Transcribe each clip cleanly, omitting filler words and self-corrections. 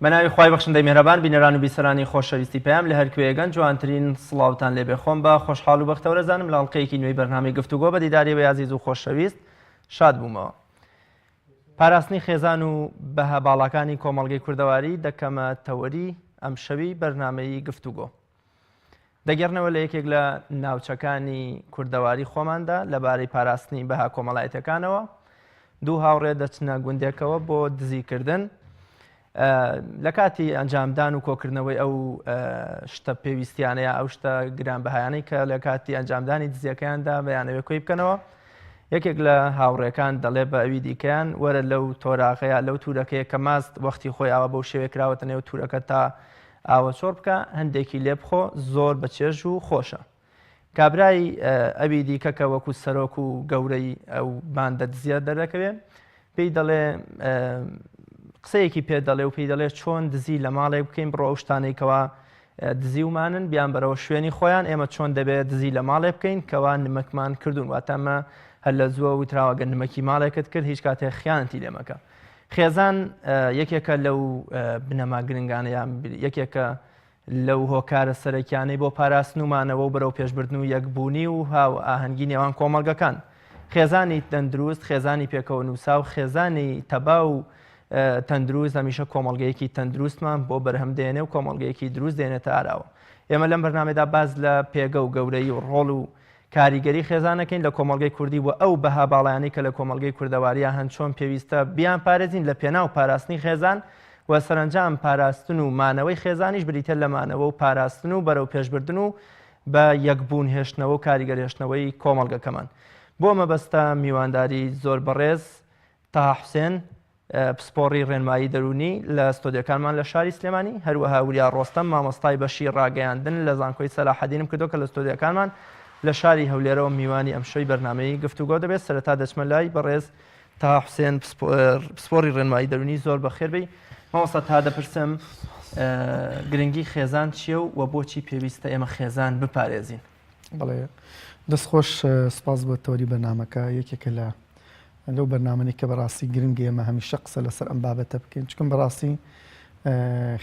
بەناوی خوای بەخشندەی میهرەبان بینەران و بیسەرانی خۆشەویستی پێیان لە هەر کوێگەن جوانترین سڵاوتان لێبێ خۆم بە خۆشحاڵ و بەختەوەرەزانم لە هەڵقەیەکی نوێی بەرنامەی گفتوگۆ بە دیداری بە عەزیز و خۆشەویست شاد بوومەوە. پاراستنی خێزان و بەها باڵەکانی کۆمەڵگەی کوردەواری دەکەمە تەوەری ئەم شەوی بەرنامەی گفتوگۆ. دەگەڕنەوە لە یەکێک لە ناوچەکانی کوردەواری خۆماندا لەبارەی پاراستنی بەها کۆمەڵایەتەکانەوە. دوو هاوڕێ دەچنە گوندێکەوە بۆ دزیکردن. لە کاتی ئەنجامدان و کۆکردنەوەی ئەو شتە پێویستیانەیە ئەو شتە گرانبەهایانەی کە لە کاتی ئەنجامدانی دزیەکەیاندا بەیانەوێ کۆی بکەنەوە، یەکێک لە هاوڕێکان دەڵێ بە ئەوی دیکەیان وەرە لەو تۆراغەیە لەو تورەکەیە کە ماست وەختی خۆی ئاوە بەو شێوەیە کراوەتە نێو تورەکە تا ئاوە چۆر بکە، هەندێکی لێ بخۆ زۆر بەچێژ و خۆشە. کابرای ئەوی دیکە کە وەکو سەرۆک و گەورەی ئەو باندە دزیە دەردەکەوێت پێی دەڵێ قسەیەکی پێ دەڵێ و پێی دەڵێ چۆن دزی لە ماڵێک بکەین بڕۆ ئەو شتانەی کەوا دزی ومانن بیان بەرەوە شوێنی خۆیان، ئێمە چۆن دەبێت دزی لە ماڵێ بکەین کەوا نمەکمان کردوون، واتەمە هەر لە زووە وتراوەگە نمەکی ماڵێکت کرد هیچ کاتێک خیانەتی لێ مەکە. خێزان یەکێکە لەو بنەما گرنگانەیان، یەکێکە لەو هۆکارە سەرەکیانەی بۆ پاراستنمانەوە و بەرەو پێشبردن و یەکبوونی و هاو ئاهەنگی نێوان کۆمەڵگەکان. خێزانی تەندروست، خێزانی پێکەوە نووسا و خێزانی تەبا و تەندروست هەمیشە کۆمەڵگەیەکی تەندروستمان بۆ بەرهەم دێنێ و کۆمەڵگەیەکی دروست دێنێتە ئاراوە. ئێمە لەم بەرنامەدا باز لە پێگە و گەورەی و ڕۆڵ و کاریگەری خێزانەکەین لە کۆمەڵگەی کوردی و ئەو بەها باڵایانی کە لە کۆمەڵگەی کوردەواریە هەند چۆن پێویستە بیان پارێزین لە پێناو پاراستنی خێزان و سەرنجام پاراستن و مانەوەی خێزانیش بریتە لە مانەوە و پاراستن و بەرەو پێشبردن و بە یەکبوون هێشتنەوە و کاریگەر هێشتنەوەی کۆمەڵگەکەمان. بۆ مەبەستە میوانداری زۆر بەڕێز تاها حوسێن، پسپۆڕی ڕێنمایی دەرونی لە ستۆدیۆکانمان لە شاری سلێمانی، هەروەها وریا ڕۆستەم مامۆستای بەشی ڕاگەیاندن لە زانکۆی سەلاحەدینم کردو کە لە ستۆدیۆکانمان لە شاری هەولێرەوە میوانی ئەم شەوی بەرنامەی گفتوگۆ دەبێت. سەرەتا دەچمە لای بەڕێز تاها حوسێن پسپۆڕی ڕێنمایی دەرونی. زۆر بەخێر بی مامۆستا، تا دەپرسم گرنگی خێزان چییە و بۆچی پێویستە ئێمە خێزان بپارێزین؟ بەڵێ دەستخۆش، سپاس بۆ تۆری بەرنامەکە. یەکێکە لەو بەرنامەی کە بەڕاستی گرنگی ئێمە هەمیشە قسە لەسەر ئەم بابەتە بکەین، چکم بەڕاستی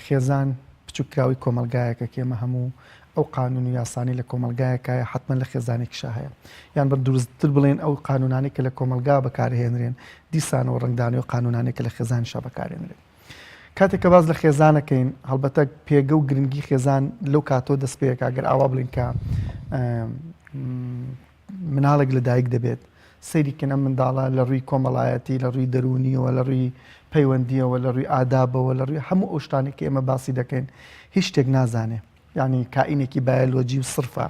خێزان بچووکراوی کۆمەلگایەکە کە ئێمە هەموو ئەو قانون و یاسانی لە کۆمەلگایەکایە حتمما لە خێزانێکیشا هەیە، یان بە دروستتر بڵێن ئەو قانونانی کە لە کۆمەلگا بەکارهێنرێن دیسانەوە ڕنگدانی و قانونانی کە لە خێزانیشا بەکارهێنرێن. کاتێک کە باز لە خێزانەکەین، هەڵبەتە پێگە و گرنگی خێزان لەو کاتۆ دەست پێەکە ئەگەر ئاوا بڵین کە مناڵێک لە دایک دەبێت سەیریکردنە منداڵە لە ڕووی کۆمەڵایەتی، لە ڕووی دەرونیەوە، لە ڕووی پەیوەندیەوە، لە ڕووی ئادابەوە، لە ڕووی هەموو ئەو شتانی کە ئێمە باسی دەکەین هیچ شتێک نازانێ، یعنی کائینێکی بایۆلۆجی و سرفە،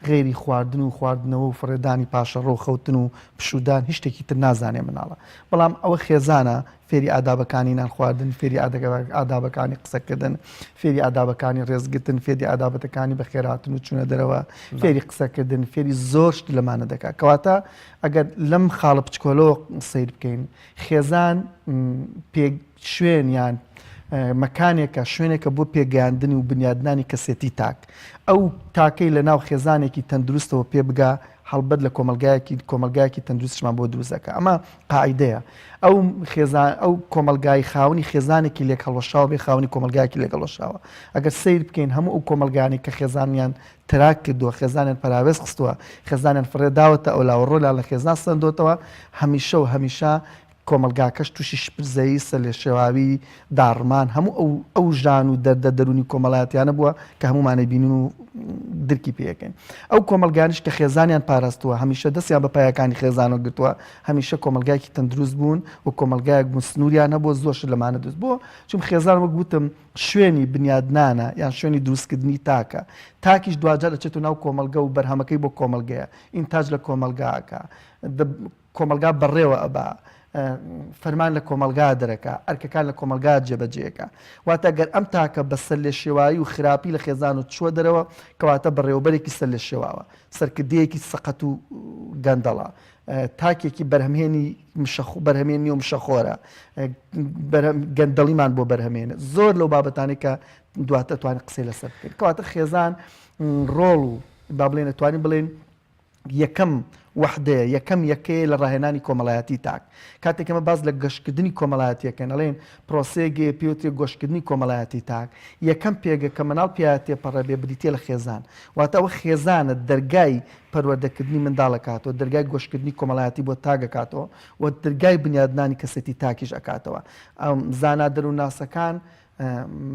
غێری خواردن و خواردنەوە و فڕێدانی پاشە ڕۆخەوتن و پشودان هیچ شتێکی تر نازانێ مناڵە. بەڵام ئەوە خێزانە فێری ئادابەکانی نان خواردن، فێری ئادابەکانی قسەکردن، فێری ئادابەکانی ڕێزگرتن، فێری ئادابەتەکانی بەخێرهاتن و چوونە دەرەوە، فێری قسەکردن، فێری زۆر شت لەمانە دەکات. کەواتە ئەگەر لەم خاڵە بچکۆلەوە سیر بکەین، خێزان شوێنیان مەکانێکە، شوێنێکە بۆ پێگەیاندنی و بنیادنانی کەسێتی تاک. ئەو تاکەی لە ناو خێزانێکی تەندروستەوە پێ بگا، هەڵبەت لە کۆمەلگایەکی تەندروستشمان بۆ دروستەکە. ئەمە قاعیدەیە. ئەو کۆمەلگای خاوەنی خێزانێکی لێک هەڵوەشاوە بێ خاوەنی کۆمەلگایەکی لێک هەڵوەشاوە. ئەگەر سیر بکەین هەموو ئەو کۆمەلگانی کە خێزانیان تراک کردووە، خێزانیان پەراوێز خستووە، خێزانیان فڕێداوەتە ئەو لاوەڕۆلا لە خێزان سندۆتەوە، هەمیشە و هەمیشە کۆمەلگاکەش تووشی شپرزەیی سەر شێواوی داڕمان هەموو ئەو ژان و دەردە دەرونی کۆمەڵایەتیانە بووە کە هەمومانە بینین و درکی پێەکەین. ئەو کۆمەلگانیش کە خێزانیان پاراستووە، هەمیشە دەستیان بە پایەکانی خێزانەوە گرتووە، هەمیشە کۆمەلگایەکی تەندروست بوون و کۆمەلگایەک بوون سنووریان هەبووە، زۆرش لەمانە دروست بووە. چون خێزان وەک گوتم شوێنی بنیادنانە یان شوێنی دروستکردنی تاکە. تاکیش دوجار دەچێت و ناو کۆمەلگە و بەرهەمەکەی بۆ کۆمەلگەیە، ئینتاج لە کۆمەلگاکە، کۆمەلگا بەڕێوە ئەبا، فەرمان لە کۆمەلگا دەرەکە، ئەرکەکان لە کۆمەلگا جێبەجێەکە. واتە گەر ئەم تاکە بە سەر لێ شێوایی و خراپی لە خێزان و چووە دەرەوە، کەواتە بەڕێوەبەرێکی سەر لێ شێواوە، سەرکردەیەکی سەقەت و گەندەڵە، تاکێکی بەرهەمێنی و مشەخۆرە، گەندەڵیمان بۆ بەرهەمێنە. زۆر لەو بابەتانی کە دواتە توانین قسەی لەسەر بکەین. کەواتە خێزان ڕۆڵ و با بڵێن توانین بڵێن یەکەم وحدەیە یەکەیە لە ڕاهێنانی کۆمەڵایەتی تاک کاتێکەمە باز لە گەشتکردنی کۆمەڵایەتیەکەن ئەڵێن پرۆسەیەگێ پێوتێ گۆشتکردنی کۆمەڵایەتی تاک یەکەم پێگە کە مناڵ پیاە تێپەڕە بێ بریتێ لە خێزان واتە ئەوە خێزانە دەرگای پەروەردەکردنی منداڵەکاتەوە دەرگای گۆشتکردنی کۆمەڵایەتی بۆ تاگەکاتەوە و دەرگای بنیادنانی کەسێتی تاکیش ئەکاتەوە زانادەر و ناسەکان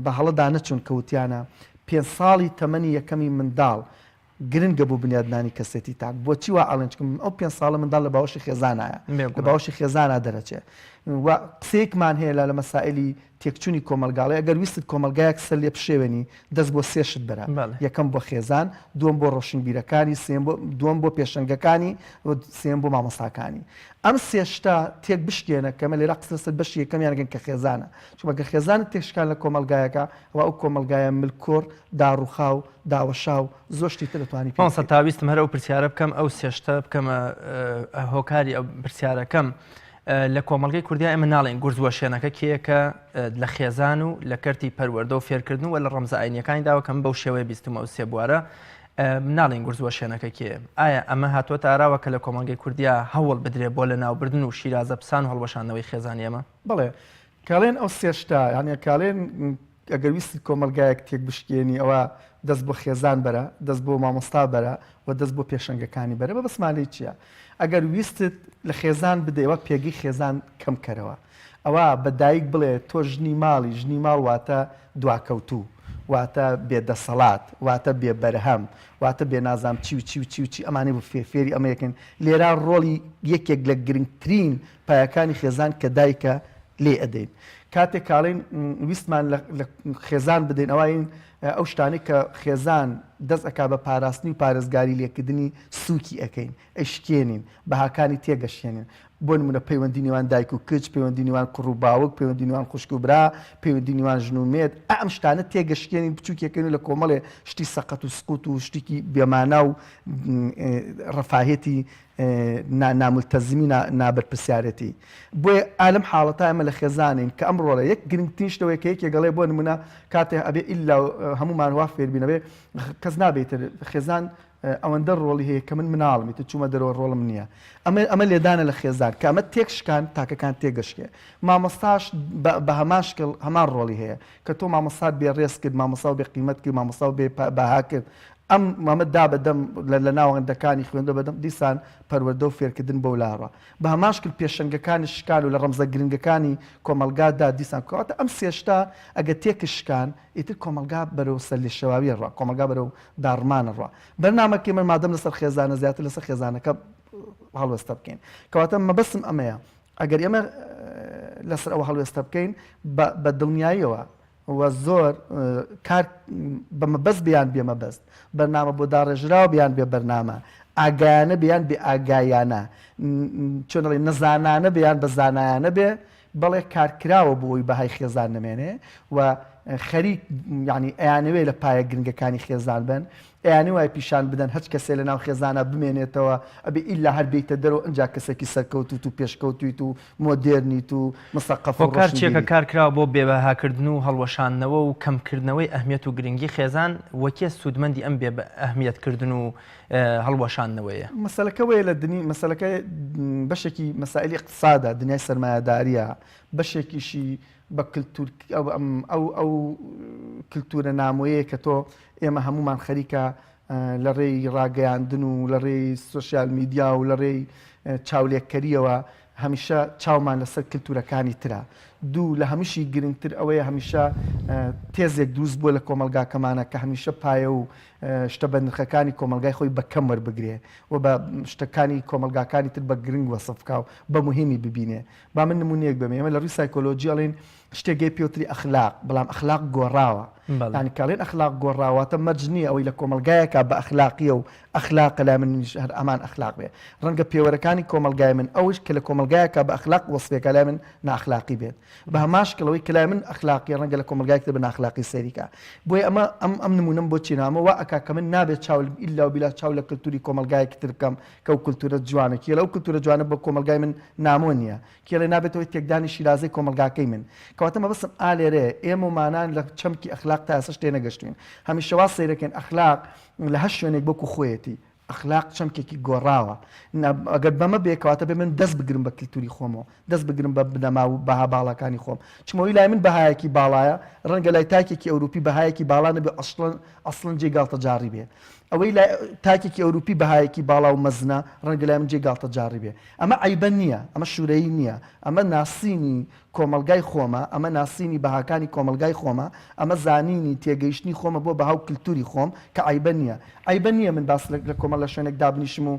بە هەڵەدا نەچون کەوتیانە 5 ساڵی تەمەنی یەکەمی منداڵ گرنگە بۆ بنیادنانی کەسێتی تاک بۆچی وا ئاڵنجکم ئەو 5 ساڵە منداڵ لە باوەشی خێزانایە لە باوەشی خێزانە دەرەچێت قسەیەکمان هەیە لە مەسائلی تێکچوونی کۆمەلگاڵی ئەگەر ویستت کۆمەلگایەک سەر لێ بشێوێنی دەست بۆ سێشت بەرە یەکەم بۆ خێزان دووەم بۆ ڕۆشنبیرەکانی دووەم بۆ پێشەنگەکانی سێم بۆ مامۆستاکانی ئەم سێشتا تێک بشکێنە کەمە لێرە قسەسەر بەشی یەکەمیانگەن کە خێزانە چونکە خێزان تێشکان لە کۆمەلگایەکە و ئەو کۆمەلگایە ملکۆر داڕوخاو داوەشاو زۆشتی تر دەتوانی تاویستم هەرە ئەو پرسیارە بکەم ئەو سێشتە بکەمە هۆکاری ئەو پرسیارەکەم لە کۆمەڵگەی کوردیا ئێمە ناڵێن گورزوە شوێنەکە کێیەکە لە خێزان و لە کەرتی پەروەردە و فێرکردن و لە ڕەمزە ئاینیەکانی داوەکەم بەو شێوەیە بیستمە و سێ بوارە ناڵێن گورزوە شوێنەکە کێ ئایا ئەمە هاتووە ئاراوە کە لە کۆمەڵگەی کوردیا هەوڵ بدرێ بۆ لە ناوبردن و شیرازە پسان و هەڵوەشانەوەی خێزانی ئێمە بڵێ کاڵێن ئەو سێشتا یانە کاڵێن ئەگەر ویستی کۆمەلگایەک تێک بشکێنی ئەوە دەست بۆ خێزان بەرە دەست بۆ مامۆستا بەرە و دەست بۆ پێشەنگەکانی بەرە بە بەسمانەی چییە ئەگەر ویستت لە خێزان بدەیەوە پێگەی خێزان کەم کەرەوە ئەوە بەدایک بڵێ تۆ ژنی ماڵ واتە دواکەوتوو واتە بێدەسەڵات واتە بێ بەرهەم واتە بێ نازام چی ئەمانەی بۆ فێری ئەمە یەکەن لێرا ڕۆڵی یەکێک لە گرنگترین پایەکانی خێزان کە دایکە لێ ئەدەین کاتێک کاڵین ویستمان لە خێزان بدەین ئەوین ئەو شتانی کە خێزان دەست ئەکا بە پاراستنی و پارێزگاری لێکردنی سووکی ئەەکەین ئەشکێنین بەهاکانی تێگەشێنین بۆ نمونە پەیوەندی نێوان دایک و کچ پەیوەندی نێوان کوڕ و باوک پەیوەندی نێوان خوشک و برا پەیوەندی نێوان ژن و مێرد ئەم شتانە تێگەشکێنین بچووکێکەکەن لە کۆمەڵێ شتی سەقەت و سقوت و شتێکی بێمانە و ڕەفاهێتی ناملتەزمی نابەرپرسیارەتی بۆیە ئالم حاڵەتە ئەمە لە خێزانین کە ئەم ڕۆڵە یەک گرنگترین شتەوەی کە یەکێک گەڵێ بۆ نمونە کاتێ ئەبێ ئیلا هەمومان وا فێربینەوێ کەس نابێتتر خێزان ئەوەندە ڕۆڵی هەیە کە من مناڵمیتە چوومە دەرەوە ڕۆڵم نییە ئەمە لێدانە لە خێزان کە ئەمە تێکشکان تاکەکان تێگەشکێ مامۆستاش بە هەماشکل هەمان ڕۆڵی هەیە کە تۆ مامۆستات بێ ڕێز کرد مامۆستا و بێ قیمەت کرد مامۆستا و بێ بەها کرد ئەم مامەدا بەدەم لە ناوەندەکانی خوێندە بەدەم دیسان پەروەردە و فێرکردن بەو لاڕە بە هەماشکل پێشەنگەکانی شکال و لە ڕەمزە گرنگەکانی کۆمەلگادا دیسان کەواتە ئەم سێشتا ئەگە تێکشکان ئیتر کۆمەلگا بەرەو سەر لێ شەواویە ڕوا کۆمەلگا بەرەو داڕمانە ڕوا بەرنامەکەی من مادەم لەسەر خێزانە زیاتر لەسەر خێزانەکە هەڵوێستە بکەین کەواتە مەبەستم ئەمەیە ئەگەر ئێمە لەسەر ئەوە هەڵوێستە بکەین بە دڵنیاییەوە و زۆر کار بە مەبەست بیان بێ مەبەست بەرنامە بۆ داڕێژراوە بیان بێ بەرنامە ئاگایانە بیان بێ ئاگایانە چۆنڵی نەزانانە بیان بە زانایانە بێ بەڵێ کارکراوە بۆی بەهای خێزان نمێنێ و خەریک ینی ئەیانوێ لە پایە گرنگەکانی خێزان بن ئەیانی وای پیشان بدەن هەچ کەسێ لە ناو خێزانە بمێنێتەوە ئەبێ ئیلا هەر بیتە دەرەوە ئەنجا کەسێکی سەرکەوتوت و پێشکەوتویت و مۆدێرنیت و مستەقەف و کارچێکە کارکراوە بۆ بێبەهاکردن و هەڵوەشانەوە و کەمکردنەوەی ئەهمیەت و گرنگی خێزان وەکێ سوودمەندی ئەم بێ ئەهمیەتکردن و هەڵوەشانەوەیە مەسەلەکەوەیە لە دنی مەسەلەکە بەشێکی مەسائلی اقتصادە دنیای سەرمایەداریە بەشێکیشی بە ئەو کللتورە نامۆیە کە تۆ ئێمە هەمومان خەریکە لە ڕێی ڕاگەیاندن و لە ڕێی سوسیال میدیا و لە ڕێی چاولێککەریەوە هەمیشە چاومان لەسەر کللتورەکانی ترە دوو لە هەمیشی گرنگتر ئەوەیە هەمیشە تێزێک دروست بووە لە کۆمەلگاکەمانە کە هەمیشە پایە و شتە بە نرخەکانی کۆمەلگای خۆی بە کەم وەربگرێ و بە شتەکانی کۆمەلگاکانی تر بە گرنگ وەسفکا و بە مهمی ببینێ با من نمونەیەک بمێ ئێمە لە ڕووی سایکۆلۆجی ئەڵێن شتێکی پێوتری ئەخلاق بەڵام ئەخلاق گۆڕاوە ینی کاڵێن ئەخلاق گۆڕاواتە مەرجنی ئەوەی لە کۆمەلگایەکە بە ئەخلاقیە و ئەخلاق لای من هەر ئەمان ئەخلاق بێ ڕەنگە پێوەرەکانی کۆمەلگای من ئەوش کە لە کۆمەلگایەکە بە ئەخلاق وەسفێکە لای من ناخلاقی بێت بە هەماشکەڵەوەی کە لای من ئەخلاقی ڕەنگە لە کۆمەلگایەکە بە ناخلاقی سەریکە بۆیە ئەم نمونەم بۆ چینامە وا ئەکا کە من نابێت چاو ئیلا و بیلا چاو لە کللتوری کۆمەلگایەکی تر بکەم کە ئەو کللتورە جوانە کێ لەو کللتورە جوانە بە کۆمەلگای من نامۆ نییە کێڵێ نابێتەوەی تێکدانی شیرازەی کۆمەلگاکەی من کەواتە مەبەستم ئالێرێ ئێمە ومانان لە چەمکی ئەخلاق تا ئێستا شتێ نەگەشتوین هەمیشەوا سەیرەکەن ئەخلاق لە هەر شوێنێک بۆکو خۆیەتی ئەخلاق چەمکێکی گۆڕاوە ئەگەر بەمە بێکەواتە بێ من دەست بگرم بە کللتوری خۆمەوە دەست بگرم بە بنەما و بەها باڵەکانی خۆم چمەوەی لای من بەهایەکی باڵایە ڕەنگە لای تاکێکی ئەوروپی بەهایەکی باڵا نەبێ ئەسڵەن جێگاڵتە جاری بێ ئەوەی تاکێکی ئەوروپی بەهایەکی باڵا و مەزنە ڕەنگە لای من جێگاڵتە جاری بێ ئەمە عیبە نییە ئەمە شوورەیی نییە ئەمە ناسینی کۆمەلگای خۆمە ئەمە ناسینی بەهاکانی کۆمەلگای خۆمە ئەمە زانینی تێگەیشتنی خۆمە بۆ بەهاو کللتوری خۆم کە عیبە نییە عیبە نییە من باس لە کۆمەڵ لە شوێنێک دابنیشم و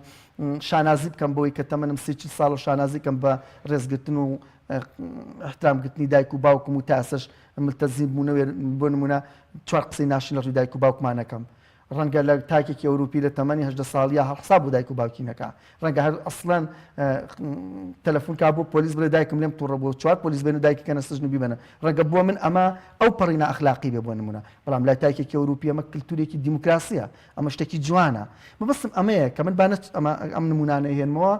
شانازی بکەم بۆی کە تەمەنم 30 ساڵ و شانازی کەم بە ڕێزگرتن و احترامگرتنی دایک و باوکم و تاسش ملتەزیم بوونەوێ بۆ نمونە 4 قسەی ناشین لە ڕووی دایک و باوکمانەکەم ڕەنگە لە تاکێکی ئەوروپی لە تەمەنی 18 ساڵیە هەڵسا بۆ دایک و باوکی نەکە ڕەنگە هەر ئەسڵەن تەلەفۆن کا بۆ پۆلیس بڵێ دایکم لێم تووڕە بۆ 4 پۆلیس بێن و دایکەکەنە سژن و بیبەنە ڕەنگە بۆ من ئەمە ئەو پەڕینە ئەخلاقی بێ بۆ نمونە بەڵام لای تاکێکی ئەوروپی ئەمە کللتورێکی دیموکراسیە ئەمە شتێکی جوانە مەبەستم ئەمەیە کە من بانە ئەم نمونانە هێنمەوە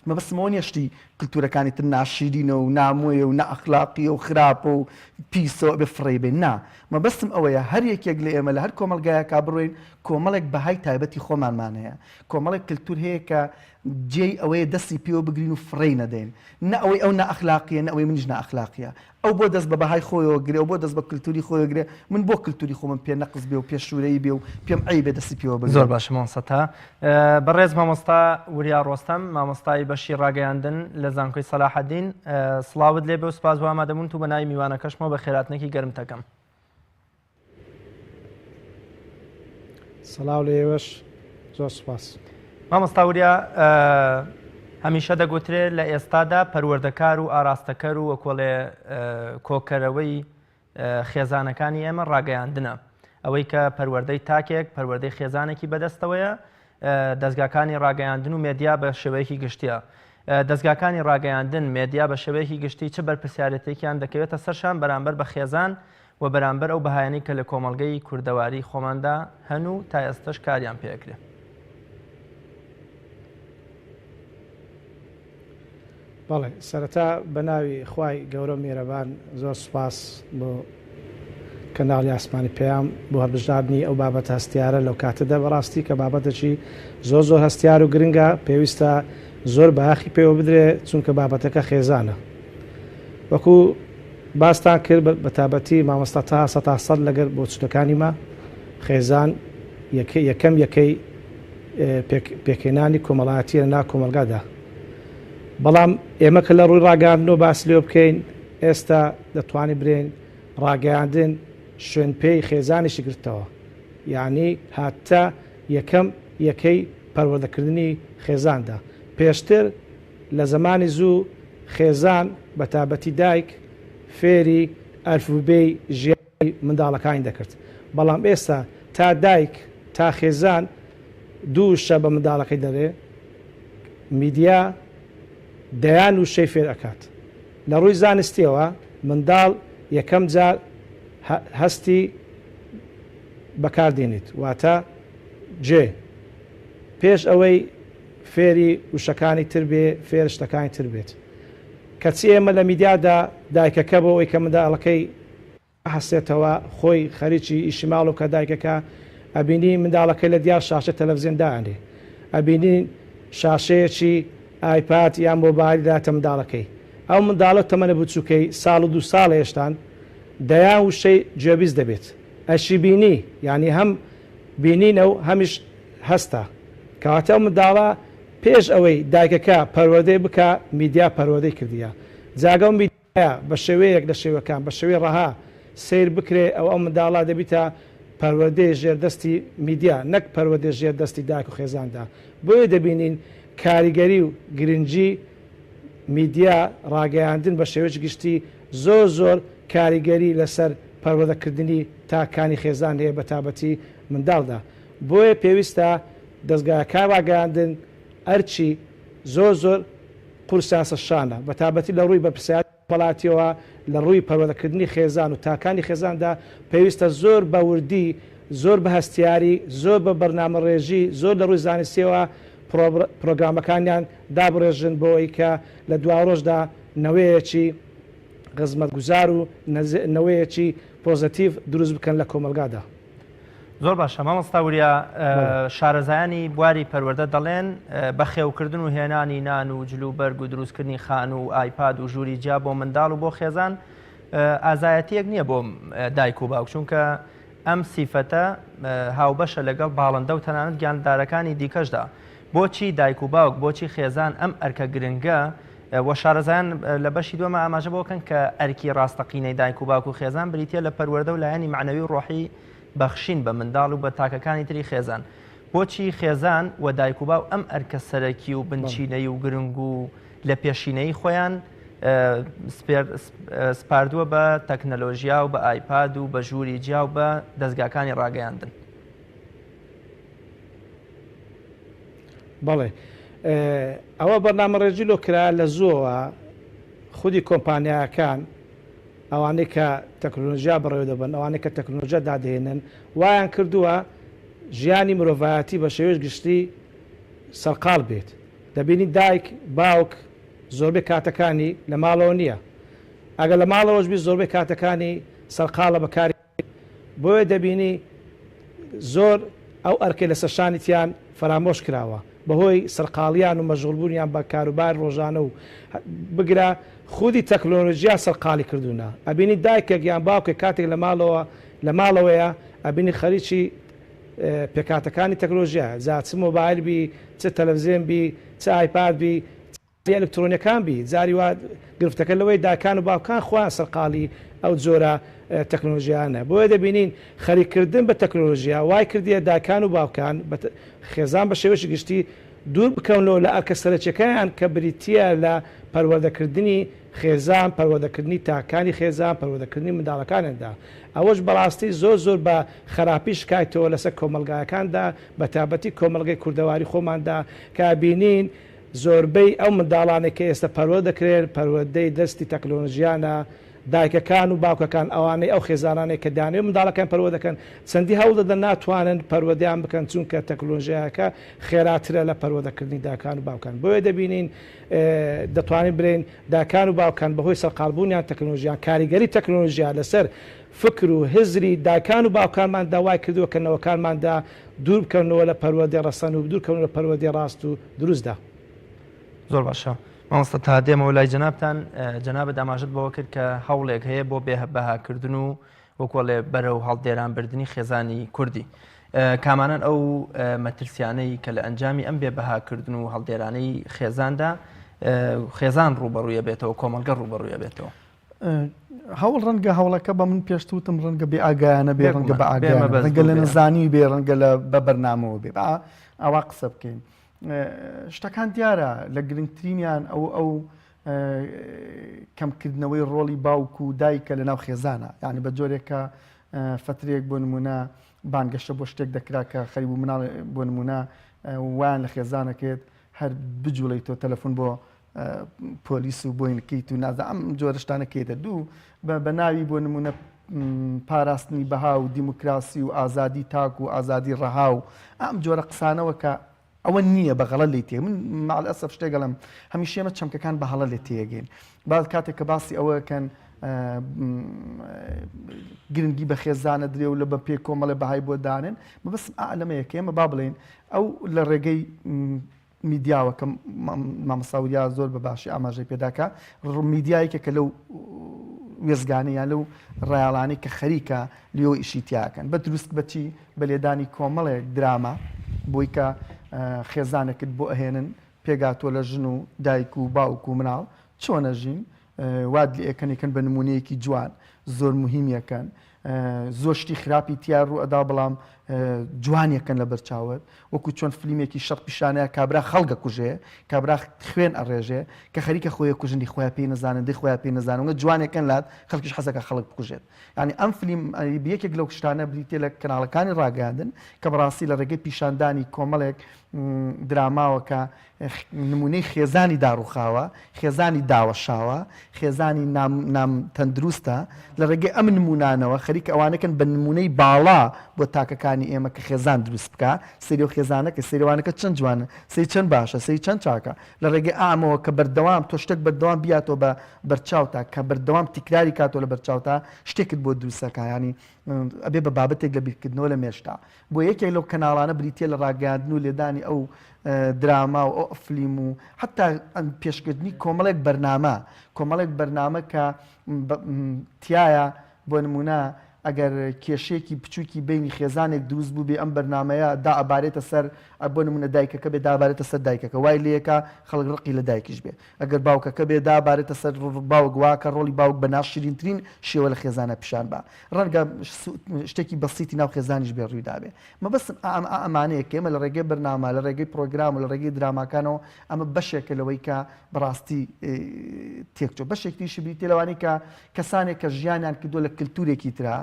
مەبەستمەوە نیە شتی کللتورەکانی تر ناشیرینە و نامۆیە و نەئەخلاقیە و خراپە و پیسەوە بفڕێ بێن نا مەبەستم ئەوەیە هەر یەکێک لە ئێمە لە هەر کۆمەلگایە کا بڕۆین کۆمەڵێک بەهای تایبەتی خۆمانمان هەیە کۆمەڵێک کللتور هەیە کە جێی ئەوەیە دەستی پێوە بگرین و فڕێ نەدەین نە ئەوەی ئەو نەئەخلاقیە نە ئەوەی منیش نەئەخلاقیە ئەو بۆ دەست بە بەهای خۆیەوە گرێ و بۆ دەست بە کللتوری خۆیەوە گرێ من بۆ کللتوری خۆمم پێ نەقز بێ و پێ شوورەی بێ و پێم عیبێ دەستی پێوە بگرێ زۆر باش مامۆستا بەڕێز مامۆستا وریا ڕۆستەم مامۆستای بەشی ڕاگەیاندن لە زانکۆی سەلاحەدین سڵاوت لێ بێ و سپاس بۆ ئامادەبوون تو بە ناوی میوانەکەشمەوە بە خێراتنێکی گەرمتەکەم سڵاو لە ئێوەش زۆر سپاس مامۆستا وریا هەمیشە دەگوترێت لە ئێستادا پەروەردەکار و ئاراستەکەر و وەکۆڵێ کۆکەرەوەی خێزانەکانی ئێمە ڕاگەیاندنە ئەوەی کە پەروەردەی تاکێک پەروەردەی خێزانێکی بەدەستەوەیە دەستگاکانی ڕاگەیاندن و مێدیا بە شێوەیەکی گشتیە دەستگاکانی ڕاگەیاندن مێدیا بە شێوەیەکی گشتی چه بەرپرسیارەتێکیان دەکەوێتە سەرشان بەرامبەر بە خێزان و بەرامبەر ئەو بەهایەنی کە لە کۆمەڵگەی کوردەواری خۆماندا هەن و تا ئێستش کاریان پێکرێت بەڵێ سەرەتا بە ناوی خوای گەورە میێرەبان زۆر سوپاس بۆ کەناڵی ئاسمانی پێیان بۆ هەڵبژاردننی ئەو بابەت هەستیارە لەو کاتەدا بەڕاستی کە بابەتێکی زۆر هەستیار و گرنگە پێویستە زۆر بەیاخی پێوە بدرێ چونکە بابەتەکە خێزانە وەکو باستان کرد بە تابەتی مامۆستا تا 100% لەگەر بۆ چوتەکانی ما خێزان یەکەم یەکەی پێکهێنانی کۆمەڵایەتیە لە ناو کۆمەلگادا بەڵام ئێمە کە لە ڕووی ڕاگەاندنەوە باسی لێ بکەین ئێستا دەتوانین برێن ڕاگەیاندن شوێن پێی خێزانیشی گرتەوە یعنی هاتە یەکەم یەکەی پەروەردەکردنی خێزاندا پێشتر لە زمانی زوو خێزان بە تابەتی دایک فێری ئەلفوبێی ژیانی منداڵەکانی دەکرد بەڵام ئێستا تا دایک تا خێزان دوو شە بە منداڵەکەی دەرێ میدیا دەیان و شەی فێر ئەکات لە ڕووی زانستیەوە منداڵ یەکەم جار هەستی بەکاردێنیت واتە جێ پێش ئەوەی فێری وشەکانی تر بێ فێر شتەکانی تر بێت کەچی ئێمە لە میدیادا دایکەکە بۆ ئەوەی کە منداڵەکەی حەسێتەوە خۆی خەریکی ئیشیماڵ و کە دایکەکە ئەبینی منداڵەکەی لە دیار شاشە تەلەڤیزیۆن داهێنێ ئەبینین شاشەیەکی ئایپاد یان مۆبایل داتە منداڵەکەی ئەو منداڵە تەمەنە بچووکەی ساڵ و 2 ساڵ هێشتان دەیان وشەی گوێبیست دەبێت ئەشی بینی یعنی هەم بینینە و هەمیش هەستە کەواتە ئەو منداڵە پێش ئەوەی دایکەکە پەروەردەی بکە میدیا پەروەردەی کردیە جاگە و میدیایە بە شێوەیەک لە شێوەکان بە شێوەی ڕەها سیر بکرێ ئەو منداڵە دەبیتە پەروەردەی ژێردەستی میدیا نەک پەروەردەی ژێردەستی دایک و خێزاندا بۆیە دەبینین کاریگەری و گرنگی میدیا ڕاگەیاندن بە شێوەیەکی گشتی زۆر کاریگەری لەسەر پەروەردەکردنی تاکانی خێزان هەیە بە تابەتی منداڵدا بۆیە پێویستە دەستگاکان ڕاگەیاندن ئەرچی زۆر قورسیان سەرشانە بە تابەتی لە ڕووی بەرپرسیاری وڵاتیەوە لە ڕووی پەروەردەکردنی خێزان و تاکانی خێزاندا پێویستە زۆر بە وردی زۆر بە هەستیاری زۆر بە بەرنامەڕێژی زۆر لە ڕووی زانستیەوە پرۆگرامەکانیان دابڕێژن بۆ ئەوەی کە لە دواڕۆژدا نەوەیەکی خزمەتگوزار و نەوەیەکی پۆزتیڤ دروست بکەن لە کۆمەلگادا زۆر باشە مامۆستا وریا شارەزایانی بواری پەروەردە دەڵێن بە خێوکردن و هێنانی نان و جلوبەرگ و دروستکردنی خان و ئایپاد و ژووری جیا بۆ منداڵ و بۆ خێزان ئازایەتیەک نییە بۆ دایک و باوک چونکە ئەم سیفەتە هاوبەشە لەگەڵ باڵندە و تەنانەت گیاندارەکانی دیکەشدا. بۆچی دایک و باوک بۆچی خێزان ئەم ئەرکە گرنگە وە شارەزایان لە بەشی دووەمە ئاماژە بۆکەن کە ئەرکی ڕاستەقینەی دایک و باوک و خێزان بریتە لە پەروەردە و لایەنی معنەوی و ڕۆحی بەخشین بە منداڵ و بە تاکەکانی تری خێزان. بۆچی خێزان و دایک و باو ئەم ئەرکە سەرەکی و بنچینەی و گرنگ و لە پێشینەی خۆیان سپاردووە بە تەکنەلۆژیا و بە ئایپاد و بە ژووری جیا و بە دەستگاکانی ڕاگەیاندن. بەڵێ ئەوە بەرنامە ڕێژیلۆ کرا لە زۆوە خودی کۆمپانیاکان ئەوانەی کە تەکنۆلۆژیا بەڕێوە دەبن ئەوانەی کە تەکنۆلۆژیا دادهێنن وایان کردووە ژیانی مرۆڤایەتی بە شێوەیەش گشتی سەرقاڵ بێت. دەبینی دایک باوک زۆربەی کاتەکانی لە ماڵەوە نییە، ئەگەر لە ماڵەوەش بی زۆربەی کاتەکانی سەرقاڵە بەکاری بۆیە دەبینی زۆر ئەو ئەرکەی لە سەرشانیتیان فەرامۆش کراوە بەهۆی سەرقاڵیان و مەژغوڵبوونیان بە کاروبار ڕۆژانە و بگرە خودی تەکنۆلۆژیا سەرقاڵی کردوونە. ئەبینی دایکێک یان باوکە کاتێک لە ماڵەوەیە ئەبینی خەریکی پێکاتەکانی تەکنۆلۆژیا زیاد چ مۆبایل بی چ تەلەڤیزیۆن بی چ ئایپاد بی ئەلکترۆنیەکان بی جاری وا گرفتەکە لەوەی داکان و باوکان خۆیان سەرقاڵی ئەو جۆرە تەکنۆلۆژیانە. بۆیە دەبینین خەریکردن بە تەکنۆلۆژیا وای کردیە داکان و باوکان خێزان بە شێوەشی گشتی دوور بکەونەوە لە ئەرکە سەرچەکەیان کە بریتە لە پەروەردەکردنی خێزان، پەروەردەکردنی تاکانی خێزان، پەروەردەکردنی منداڵەکاندا. ئەوەش بەڕاستی زۆر بە خراپی شکایەتەوە لەسەر کۆمەلگایەکاندا بە تابەتی کۆمەلگەی کوردەواری خۆماندا کە بینین زۆربەی ئەو منداڵانێک کە ئێستا پەروەردە دەکرێن پەروەردەی دەستی تەکنۆلۆژیانە دایکەکان و باوکەکان ئەوانەی ئەو خێزانانێک کە دانێ منداڵەکان پەروەردە دەکەن چەندی هەوڵ دەدەن ناتوانن پەروەردەیان بکەن چونکە تەکنۆلۆژیاکە خێراترە لە پەروەردەکردنی داکان و باوکان. بۆیە دەبینین دەتوانین برین داکان و باوکان بەهۆی سەرقاڵبوونیان تەکنۆلۆژیان کاریگەری تەکنۆلۆژیا لەسەر فکر و هزری داکان و باوکانمان داوای کردووە کە نەوەکانماندا دوور بکەونەوە لە پەروەردەی ڕەسەن و دوورکەون لە پەروەردەی ڕاست و دروستدا. زۆر باشە مامۆستا تا دێمەوە لای جەنابتان جەنابەت ئاماژەت بەوە کرد کە هەوڵێک هەیە بۆ بەهاکردن و وەکوەڵێ بەرە و هەڵدێرانبردنی خێزانی کوردی. کامانان ئەو مەترسیانەی کە لە ئەنجامی ئەم بێبەهاکردن و هەڵدێرانەی خێزاندا خێزان ڕوبەڕوویە بێتەوە کۆمەلگە ڕوبەڕوویە بێتەوە. هەوڵ ڕەنگە هەوڵەکە بە من پێشتوتم ڕەنگە بێ ئاگایانە بێ ڕەنگە بە ئاگایانە ڕەنگە لە نەزانی بێ ڕەنگە لە بە بەرنامەوە بێ ئەوە قسە بکەین. شتەکان دیارە لە گرنگترینیان ئەو کەمکردنەوەی ڕۆڵی باوک و دایکە لە ناو خێزانە، یعنی بە جۆرێکە فترێک بۆ نمونە بانگەشتە بۆ شتێک دەکرا کە خەریب و مناڵ بۆ نمونە وان لە خێزانەکەێت هەر بجوڵیت تۆ تەلەفۆن بۆ پۆلیس و بۆی نکەیت و نازە ئەم جۆرە شتانەکەیتە دوو بە ناوی بۆ نمونە پاراستنی بەها و دیموکراسی و ئازادی تاک و ئازادی ڕەها و ئەم جۆرە قسانەوە کە ئەوە نییە بەغەڵە لێ تێ من ماڵئەسەف شتێگەڵم هەمیشێمە چەمکەکان بەهەڵە لێ تێگەین بعد کاتێک کە باسی ئەوەکەن گرنگی بە خێزانە درێ و لە بە پێ کۆمەڵێ بەهای بۆ دانن بەس لەمە یەکێمە با بڵێن ئەو لە ڕێگەی میدیاوە کە مامەساوریا زۆر بە باشی ئاماژەی پێداکە میدیایەکە کە لەو وێزگانەیان لەو ڕایاڵانی کە خەریکە لێەوە ئیشیتیاکەن بە دروست بەچی بە لێدانی کۆمەڵێک دراما بۆی کە خێزانێکت بۆ ئەهێنن پێگاتۆ لە ژن و دایک و باوک و مناڵ چۆنە ژین واد لێ ئەەکەنێکن بە نمونەیەکی جوان زۆر مهمیەکەن زۆر شتی خراپی تیار ڕوو ئەدا بەڵام جوانیەکەن لە بەرچاوت وەکو چۆن فلیمێکی شەق پیشانەیە کابرا خەڵگە کوژێ کابرا خوێن ئەڕێژێ کە خەریکە خۆی کوژنی خۆیان پێی نەزانن دی خۆیان پێی نەزانن جوانێکن لات خەڵکیش حەزەکە خەڵک بکوژێت ینی ئەم فلیم یەکێک لەو شتانە بریتێ لە کەناڵەکانی ڕاگەاندن کە بەڕاستی لە ڕێگەی پیشاندانی کۆمەڵێک دراماوە کە نمونەی خێزانی داڕوخاوە خێزانی داوەشاوە خێزانی نام تەندروستە لە ڕێگەی ئەم نمونانەوە خەریکە ئەوانەکەن بە نمونەی باڵا بۆ تاکەکانی ئێمە کە خێزان دروست بکە سری و خێزانەکە سریوانەکە چەند جوانە سی چەند باشە سی چەند چاکە لە ڕێگەی ئامەوە کە بەردەوام تۆ شتێک بەردەوام بیاتەوە بە بەرچاوتا کە بەردەوام تیکراری کاتۆ لە بەرچاوتا شتێکت بۆ دروستەکە ینی ئەبێ بە بابەتێک لە بیرکردنەوە لە مێشتا بۆ یەکێک لەو کەناڵانە بریتە لە ڕاگەاندن و لێدانی ئەو دراما و ئەو ئەفلیم و حتا پێشکردنی کۆمەڵێک بەرنامە کە تایە بۆ نمونە ئەگەر کێشەیەکی بچووکی بینی خێزانێک دروست بوو بێ ئەم بەرنمەیە دابارێتە سەر بۆ نمونە دایکەکە بێ دابارێتە سەر دایکەکە وای لەکە خەڵک ڕقی لە دایکیش بێ ئەگەر باوکەکە بێ دابارێتە سەر باوک واکە ڕۆلی باوک بە ناشرینترین شێوە لە خێزانە پیشان بە ڕەنگە شتێکی بەسیتی ناو خێزانیش بێ ڕوویدا بێ مە بەسم ئەمانەیە ئێمە لە ڕێگەی بەرنامە لە ڕێگەی پرۆگرام و لە ڕێگەی دراماکانەوە ئەمە بەشێکە لەوەی کە بەڕاستی تێکچۆ بەشێکیشی بریتێ لەوانی کە کەسانێک کە ژیانیان کردو لە کللتورێکی ترا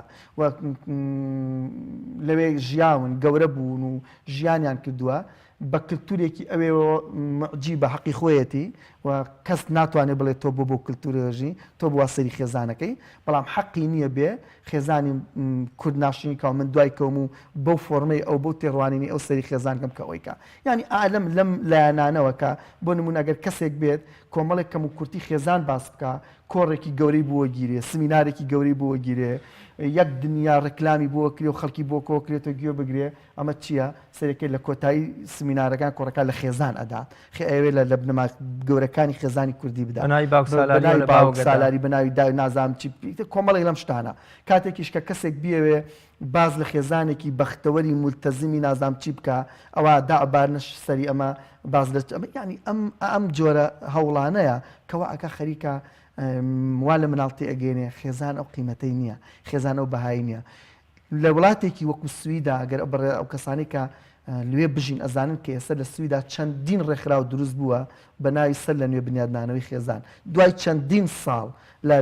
لەوێ ژیاون گەورە بوون و ژیانیان کردووە بە کللتورێکی ئەوێ جی بە حەقی خۆیەتی و کەس ناتوانێت بڵێت تۆ بۆ کللتورێژی تۆ بوە سەری خێزانەکەی بەڵام حەقی نییە بێ خێزانی کورد ناشرینی کاو من دوای کەوم و بەو فۆرمەی ئەو بۆ تێڕوانینی ئەو سەری خێزانکەم کە ئەویکە ینی ئالم لەم لایەنانەوە کە بۆ نمونە ئەگەر کەسێک بێت کۆمەڵێک کەم و کورتی خێزان باس بکە کۆڕێکی گەورەی بووە گیرێ سمینارێکی گەورەی بووە گیرێ یەک دنیا ڕکلامی بۆ کرێ و خەڵکی بۆ کۆکرێتە گوێ بگرێ ئەمە چییە سەرەکەی لە کۆتایی سمینارەکان کۆڕەکان لە خێزان ئەدا ئەوێ لە بنەما گەورەکانی خێزانی کوردی بدا باوک سالاری بەناوی داوی نازام چی کۆمەڵی لەم شتانە کاتێکیش کە کەسێک بیەوێ باز لە خێزانێکی بەختەوەری مولتەزمی نازام چی بکە ئەوە دابارنش سەری ئەمە باز ینی ئەم جۆرە هەوڵانەیە کەوا ئەکە خەریکە وا لە مناڵتی ئەگەێنێ خێزان ئەو قیمەتەی نییە خێزان ئەو بەهای نییە لە وڵاتێکی وەکو سویدا ئەگەر بڕێ ئەو کەسانی کە لێ بژین ئەزانن کە ئێستا لە سویدا چەندین ڕێکخرا و دروست بووە بە ناوی سەر لە نوێ بنیادنانەوەی خێزان دوای چەندین ساڵ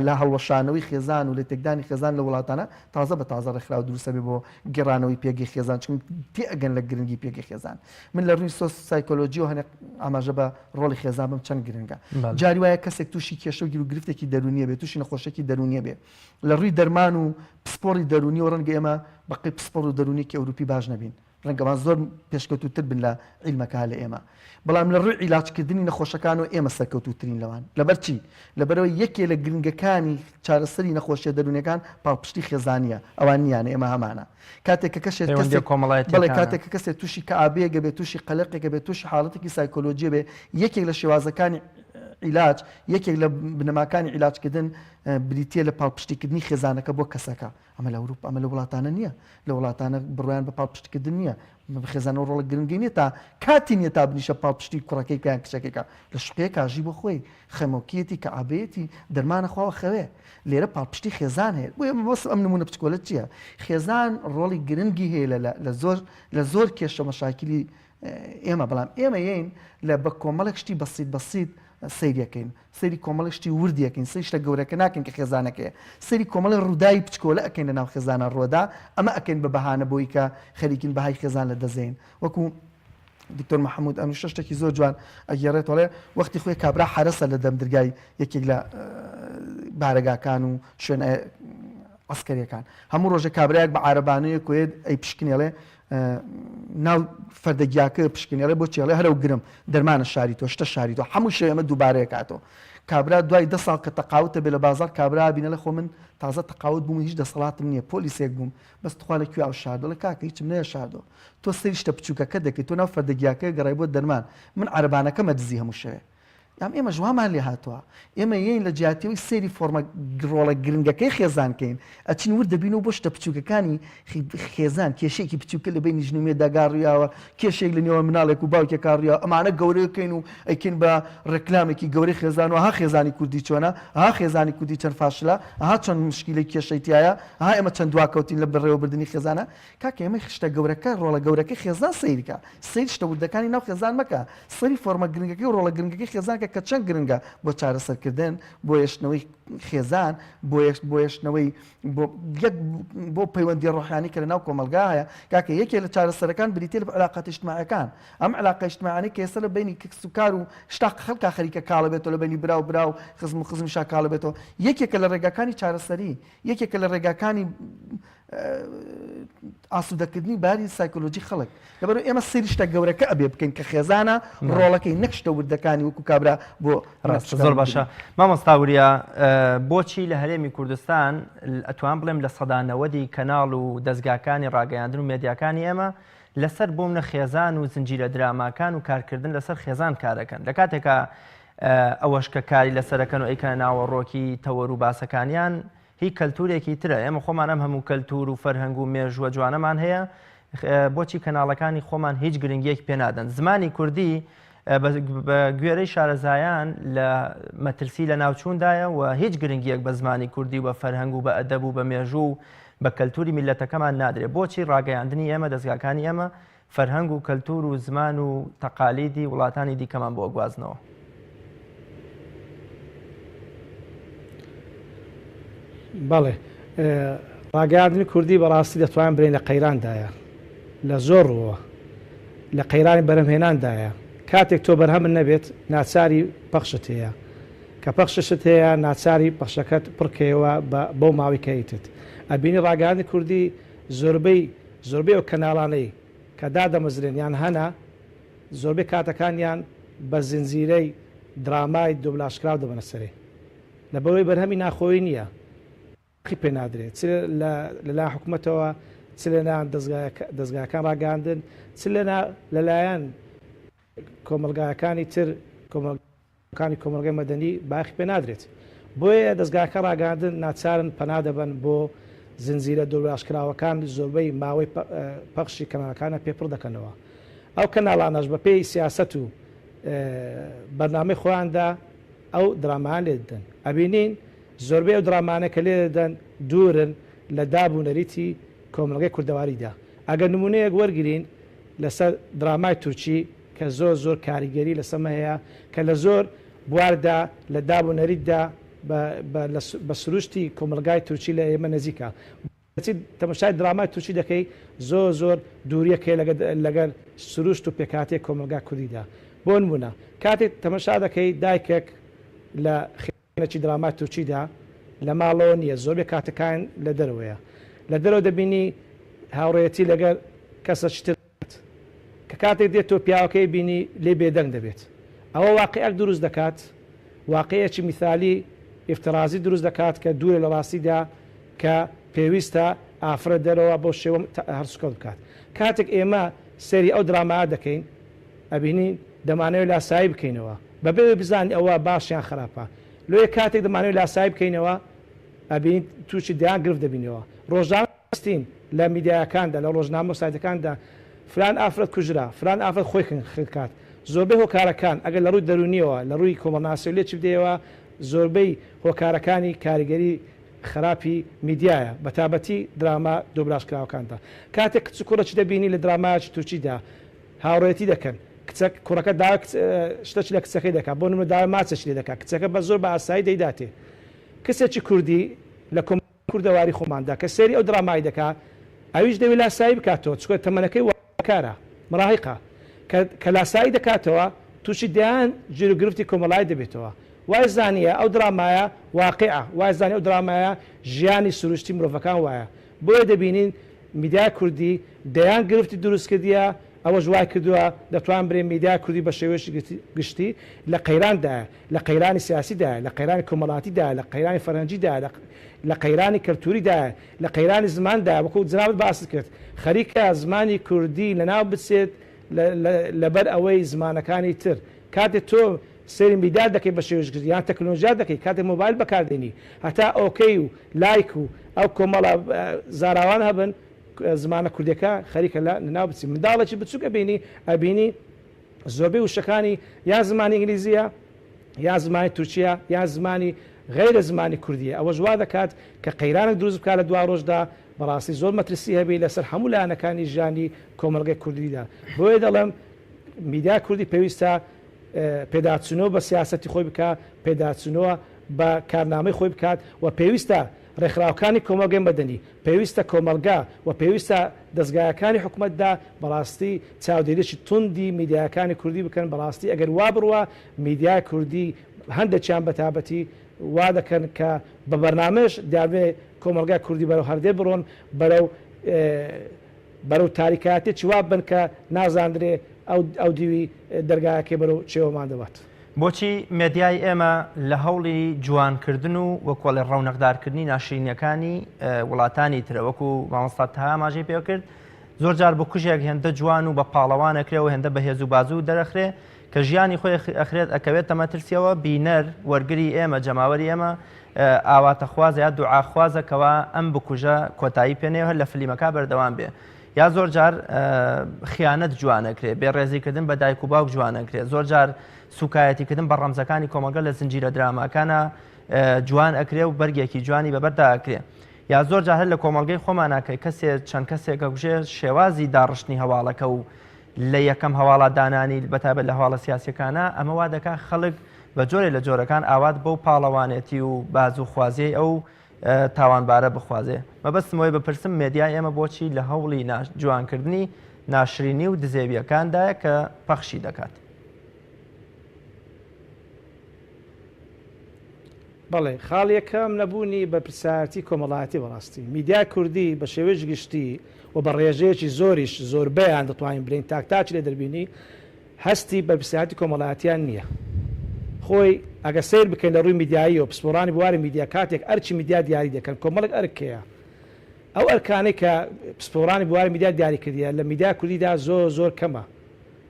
لە هەڵوەشانەوەی خێزان و لە تێکدانی خێزان لە وڵاتانە تازە بە تازە ڕێکخرا و دروستە بێ بۆ گێڕانەوەی پێگەی خێزان چون تێئەگەن لە گرنگی پێگەی خێزان من لە ڕووی سایکۆلۆژی و هەنێک ئاماژە بە ڕۆڵی خێزان بم چەند گرنگە جاری وایە کەسێک تووشی کێشە و گیر و گرفتێکی دەرونیە بێت تووشی نەخۆشێکی دەرونیە بێ لە ڕووی دەرمان و پسپۆڕی دەرونی و ڕەنگە ئێمە بەقی پسپۆڕ و دەرونیکی ئەوروپی باش نەبین ڕەنگەمان زۆر پێشکەوتوتر بن لە عیلمەکە لە ئێمە بەڵام لە ڕووی عیلاجکردنی نەخۆشەکان و ئێمە سەرکەوتوترین لەوان لەبەر چی لەبەرەوە یەکێ لە گرنگەکانی چارەسەری نەخۆشیە دەرونیەکان پاڵپشتی خێزانیە ئەوان نیانە ئێمە هەمانە کاتێک کاتێک کەسێک تووشی کە ئابێگە بێت تووشی قەلقێکە بێت تووشی حاڵەتێکی سایکۆلۆجیە بێ یەکێک لە شێوازەکانی عیلاج یەکێک لە بنەماکانی عیلاجکردن بریتە لە پاڵپشتیکردنی خێزانەکە بۆ کەسەکە ئەمە لە ئەوروپا ئەمە لە وڵاتانە نییە لە وڵاتانە بڕیان بە پاڵپشتکردن نییە خێزانەوە ڕۆڵە گرنگی نیە تا کاتی نیە تا بنیشە پاڵپشتی کوڕەکەی کیان کچەکەیکە لە شقەیە کاژی بۆ خۆی خەمۆکیەتی کە ئابێتی دەرمانە خواوە خەوێ لێرە پاڵپشتی خێزان هەیە بۆ بۆس ئەم نمونە بچکۆلە چییە خێزان ڕۆڵی گرنگی هەیە لە زۆر کێشە مەشاکلی ئێمە بەڵام ئێمە یین لە بە کۆمەڵێک شتی بەسیت سەیریەکەین سەری کۆمەڵی شتی وردیەکەین سەری شتە گەورەکە ناکەین کە خێزانەکەی سەری کۆمەڵی ڕووداوی بچکۆلە ئەکەین لە ناو خێزانە ڕۆدا ئەمە ئەکەین بە بەهانە بۆی کە خەریکین بەهای خێزان لە دەزێن وەکو دکتۆر محەمموود ئەم شتێکی زۆر جوان ئەگەڕێتەوەڵێ وەختی خۆی کابرا حرەسە لە دەم دەرگای یەکێک لە بارەگاکان و شوێنە ئەسکەریەکان هەموو ڕۆژە کابراایك بە عارەبانەیە کوێت ئەی پشکنێڵێ ناو فەردەگیاکە پشکنێڵێ بۆ چێڵێ هەرە و گرم دەرمانە شاری تۆ شتە شاری تۆ هەموو شێمە دووبارەیە کاتەوە کابرا دوای 10 ساڵ کە تەقاوتە بێ لە بازار کابرا بینە لە خۆ من تازە تەقاوت بووم هیچ دەسەڵاتم نییە پۆلیسێک بووم بەس توخوا لە کوێ ئەو شاردۆ لە کاکە هیچم نەیە شاردۆ تۆ سەری شتە بچووکەکە دەکەیت تۆ ناو فەردەگیاکە گەڕای بۆ دەرمان من عەرەبانەکەمە دزی هەموو شەوێ ئەم ئێمە ژوامان لێ هاتووە ئێمە یین لە جیاتیەوەی سێری فۆرمە ڕۆڵە گرنگەکەی خێزانکەین ئەچین ور دەبین و بۆ شتە بچووکەکانی خێزان کێشێکی بچووکە لە بینی ژنومێ داگاڕیاوە کێشێک لە نێوە مناڵێک و باوکێک کاڕیا ئەمانە گەورەکەین و ئەیکن بە ڕێکلامێکی گەورەی خێزان و ها خێزانی کوردی چۆنە ها خێزانی کوردی چەند فاشلە ها چەند مشکلەی کێشەیتیایە ها ئێمە چەند دواکەوتین لە بەڕێوەبردننی خێزانە کاکە ئێمە شتە گەورەکە ڕۆڵە گەورەکەی خێزان سەیرکە سەیر شتە وردەکانی ناو خێزان مەکە سەری فۆرمە گرنگەکەی و ڕۆڵە گرنگەکەی خێزان کە کە چەند گرنگە بۆ چارەسەرکردن بۆ یشتنەوەی خێزان بۆ یشتنەوەی بۆ پەیوەندی ڕۆحانی کە لە ناو کۆمەلگا هەیە کاکە یەکێ لە چارەسەرەکان بریتێ لە علاقات اجتماعیەکان ئەم علاقە اجتماعیانەی کە ئێستا لە بینی کەس و کار و شتاق خەڵکا خەریکە کاڵە بێتەوە لە بینی برا و خزم و خزمیشا کاڵە بێتەوە یەکێکە لە ڕێگاکانی چارەسەری یەکێکە لە ڕێگاکانی ئاسوودەکردنی باری سایکۆلۆجی خەڵک لەبەرەوە ئێمە سەیری شتە گەورەکە ئەبێ بکەین کە خێزانە ڕۆڵەکەی نەکشتە وردەکانی وەکو کابرا بۆ ڕاست زۆر باشە مامۆستا وریا بۆچی لە هەرێمی کوردستان ئەتوان بڵێم لە سەدانەوەدی کەناڵ و دەستگاکانی ڕاگەیاندن و مێدیاکانی ئێمە لەسەر بوومنە خێزان و زنجیرە دراماکان و کارکردن لەسەر خێزان کارەکەن لە کاتێکە ئەوەش کە کاری لەسەرەکەن و ئەیکە ناوەڕۆکی تەوەر و باسەکانیان هیچ کەلتورێکی ترە ئێمە خۆمان ئەم هەموو کەلتور و فەرهەنگ و مێژووە جوانەمان هەیە بۆچی کەناڵەکانی خۆمان هیچ گرنگیەک پێنادەن زمانی کوردی بە گوێرەی شارەزایان لە مەترسی لە ناوچووندایە و هیچ گرنگیەک بە زمانی کوردی و بە فەرهەنگ و بە ئەدەب و بە مێژوو بە کەلتوری میلەتەکەمان نادرێت بۆچی ڕاگەیاندنی ئێمە دەستگاکانی ئێمە فەرهەنگ و کەلتور و زمان و تەقالیدی وڵاتانی دیکەمان بۆ گوازنەوە بەڵێ ڕاگەیاندنی کوردی بەڕاستی دەتوانین بڵێن لە قەیراندایە لە زۆر ڕووە لە قەیرانی بەرهەمهێناندایە کاتێک تۆ بەرهەمن نەبێت ناچاری پەخشت هەیە کە پەخشت هەیە ناچاری پەخشەکەت پڕکەوە بەو ماوەی کەیتت ئەبینی ڕاگەیاندنی کوردی زۆربەی ئەو کەناڵانەی کە دادەمەزرێن یان هەنا زۆربەی کاتەکانیان بە زنجیرەی درامای دوبلاشکراو دەبەنە سەرێ لە بەوەی بەرهەمی ناخۆی نییە پێ نادرێت لەلا حکوومەتەوە چ لەلایەن دەستگاکان ڕاگەاندن چ لەلایەن کۆمەلگایەکانی تر کۆمەلگەکانی کۆمەلگای مەدەنی باخی پێ نادرێت بۆیە دەستگاکە ڕاگەاندن ناچارن پەنا دەبن بۆ زنجیرە دووراشکراوەکان زۆربەی ماوەی پەخشی کەناڵەکانە پێپڕ دەکەنەوە ئەو کەناڵانەش بە پێی سیاسەت و بەرنامەی خۆیاندا ئەو درامان لێ دەدەن ئەبینین زۆربەی ئەو درامانە کە لێ دەدەن دوورن لە دابوونەریتی کۆمەلگای کوردەواریدا ئەگەر نمونەیەک وەرگرین لەسەر درامای تورکی کە زۆر کاریگەری لەسەمە هەیە کە لە زۆر بواردا لە دابوونەریتدا بە سروشتی کۆمەلگای تورکی لە ئێمە نزیکە تەماشای درامای تورکی دەکەی زۆر دووریەکەی لەگەر سروشت و پێکاتی کۆمەلگای کوردیدا بۆ نمونە کاتێک تەماشا دەکەی دایکێک لە خێنەی درامای تورکیدا لە ماڵەوە نییە زۆربەی کاتەکان لە دەرەوەیە لە دەرەوە دەبینی هاوڕێتی لەگەر کەسە شتر کە کاتێک دێت تۆ پیاوەکەی بینی لێ بێدەنگ دەبێت ئەوە واقعەک دروست دەکات واقعەکی میثالی ئفترازی دروست دەکات کە دوورە لە ڕاستیدا کە پێویستە ئافرەت دەرەوە بۆ شێوە هەرسوکەوت بکات کاتێک ئێمە سەری ئەو درامایە دەکەین ئەبینین دەمانەوێت لاسایی بکەینەوە بەبێ بزانین ئەوە باشیان خراپە لۆیە کاتێک دەمانەوێت لاسایی بکەینەوە ئەبینین تووشی دیان گرفت دەبینەوە ڕۆژنامەستین لە میدیاکاندا لە ڕۆژنامە سایتەکاندا فلان ئافرەت کوژرا فلان ئافرەت خۆی خکات زۆربەی هۆکارەکان ئەگەر لە ڕووی دەرونیەوە لە ڕووی کۆمەڵناسیۆ لێ چ بدەیەوە زۆربەی هۆکارەکانی کاریگەری خراپی میدیایە بەتابەتی دراما دۆبلاشکراوەکاندا کاتێک کچ کوڕە چ دەبینی لە درامایکی تورکیدا هاوڕێتی دەکەن کچەک کوڕەکە دا شتەچ لە کچەکەی دەکات بۆ نمونە داوای ماچەش لێ دەکات کچەکە بە زۆر بە ئاسایی دەیداتێ کەسێکی کوردی لە کوردەواری خۆماندا کە سەری ئەو درامای دەکات ئەویش دەوێت لاسایی بکاتەوە چکە تەمەنەکەی وەکارە مڕاهیقە کە لاسایی دەکاتەوە تووشی دیان گیرروگرفتی کۆمەڵای دەبێتەوە وای زانیە ئەو درامایە واقعە وای زانانی ئەو درامایە ژیانی سروشتی مرۆڤەکان وایە بۆیە دەبینین میدیای کوردی دەیان گرفتی دروستکردیە ئەوە ژوای کردووە دەتوان برێ میدیای کوردی بە شێوەیەکی گشتی لە قەیراندایە لە قەیرانی سیاسیدایە لە قەیرانی کۆمەڵاتیدا لە قەیرانی فەرهەنگیدا لە قەیرانی کەلتوریدایە لە قەیرانی زماندا وەکو جنابت باست کرد خەریکە زمانی کوردی لەناو بچێت لەبەر ئەوەی زمانەکانی تر کاتێک تۆ سەری میدیا دەکەی بە شێوەیەکی یان تەکنۆلۆژیا دەکەی کاتێک مۆبایل بەکاردێنی هەتا ئۆکەی و لایک و ئەو کۆمەڵە زاراوان هەبن زمانە کوردەکە خەریکە لەناو بچی منداڵێکی بچووکە ئەبینی زۆربەی وشەکانی یا زمانی ئینگلیزیە یا زمانی تورکیە یا زمانی غیرە زمانی کوردیە ئەوە ژوا دەکات کە قەیرانێک دروست بکات لە دوا ڕۆژدا بەڕاستی زۆر مەترسی هەبێ لەسەر هەموو لایەنەکانی ژیانی کۆمەڵگەی کوردیدا بۆیە دەڵێم میدیای کوردی پێویستە پێداچنەوە بە سیاسەتی خۆی بکات پێداچنەوە بە کارنامەی خۆی بکات و پێویستە ڕێکخراوەکانی کۆمەلگەی مەدەنی پێویستە کۆمەلگا و پێویستە دەستگایەکانی حکوومەتدا بەڕاستی چاودێریی توندی میدیاکانی کوردی بکەن بەڕاستی ئەگەر وا بڕوە میدیای کوردی هەندێکیان بەتابەتی وا دەکەن کە بە بەرنامەش دیاربێ کۆمەلگای کوردی بەرەو هەردێ بڕۆن بەرەو تاریکاتێکی وا بن کە نازاندرێ ئەو دیوی دەرگایەکەی بەرەو چێوەمان دەبات. بۆچی مێدیای ئێمە لە هەوڵی جوانکردن و وەکۆڵی ڕەونەقدارکردنی ناشرینەکانی وڵاتانی ترە وەکو مامۆستا تەها ماژەی پێ کرد زۆر جار بە کوژێک هێندە جوان و بە پاڵەوانەکرێ و هێندە بەهێز و بازوو دەرەخرێ کە ژیانی خۆی ئەخرێت ئەکەوێتە مەترسیەوە بینەر وەرگری ئێمە جەماوەری ئێمە ئاواتەخوازە یا دوعاخوازەکەوە ئەم بکوژە کۆتایی پێنێ هەر لە فلیمەکە بەردەوام بێ یا زۆر جار خیانەت جوانەکرێ بێڕێزیکردن بە دایک و باوک جوانەکرێ زۆر جار سوکایەتیکردن بە ڕەمزەکانی کۆمەلگە لە زنجیرە دراماکانە جوان ئەکرێ و بەرگێکی جوانی بەبەردا ئەکرێ یا زۆر جار هەر لە کۆمەلگەی خۆماناکەی کەسێک چەند کەسێکە گوژێ شێوازی داڕشتنی هەواڵەکە و لە یەکەم هەواڵە دانانی بەتابەت لە هەواڵە سیاسیەکانە ئەمە وا دەکات خەڵک بە جۆرێ لە جۆرەکان ئاوات بەو پاڵەوانێتی و بازوو خوازیەی ئەو تاوانبارە بخوازێ مەبەستمەوەی بپرسم مێدیای ئێمە بۆچی لە هەوڵی جوانکردنی ناشرینی و دزێویەکاندایە کە پەخشی دەکات. بەڵێ خاڵیەکەم نەبوونی بە پرسیارەتی کۆمەڵایەتی بەڕاستی میدیای کوردی بە شێوەیەکی گشتی و بە ڕێژەیەکی زۆریش زۆربەیان دەتوانین برین تاکتاچی لێ دەربینی هەستی بە پرسیارەتی کۆمەڵایەتیان نییە. خۆی ئەگە سیر بکەین لە ڕووی میدیایی و پسپۆڕانی بواری میدیا کاتێک ئەرچی میدیا دیاری دەکەن کۆمەڵک ئەرکەیە ئەو ئەرکانەی کە پسپۆڕانی بواری میدیا دیاری کردیە لە میدیا کوردیدا زۆر کەمە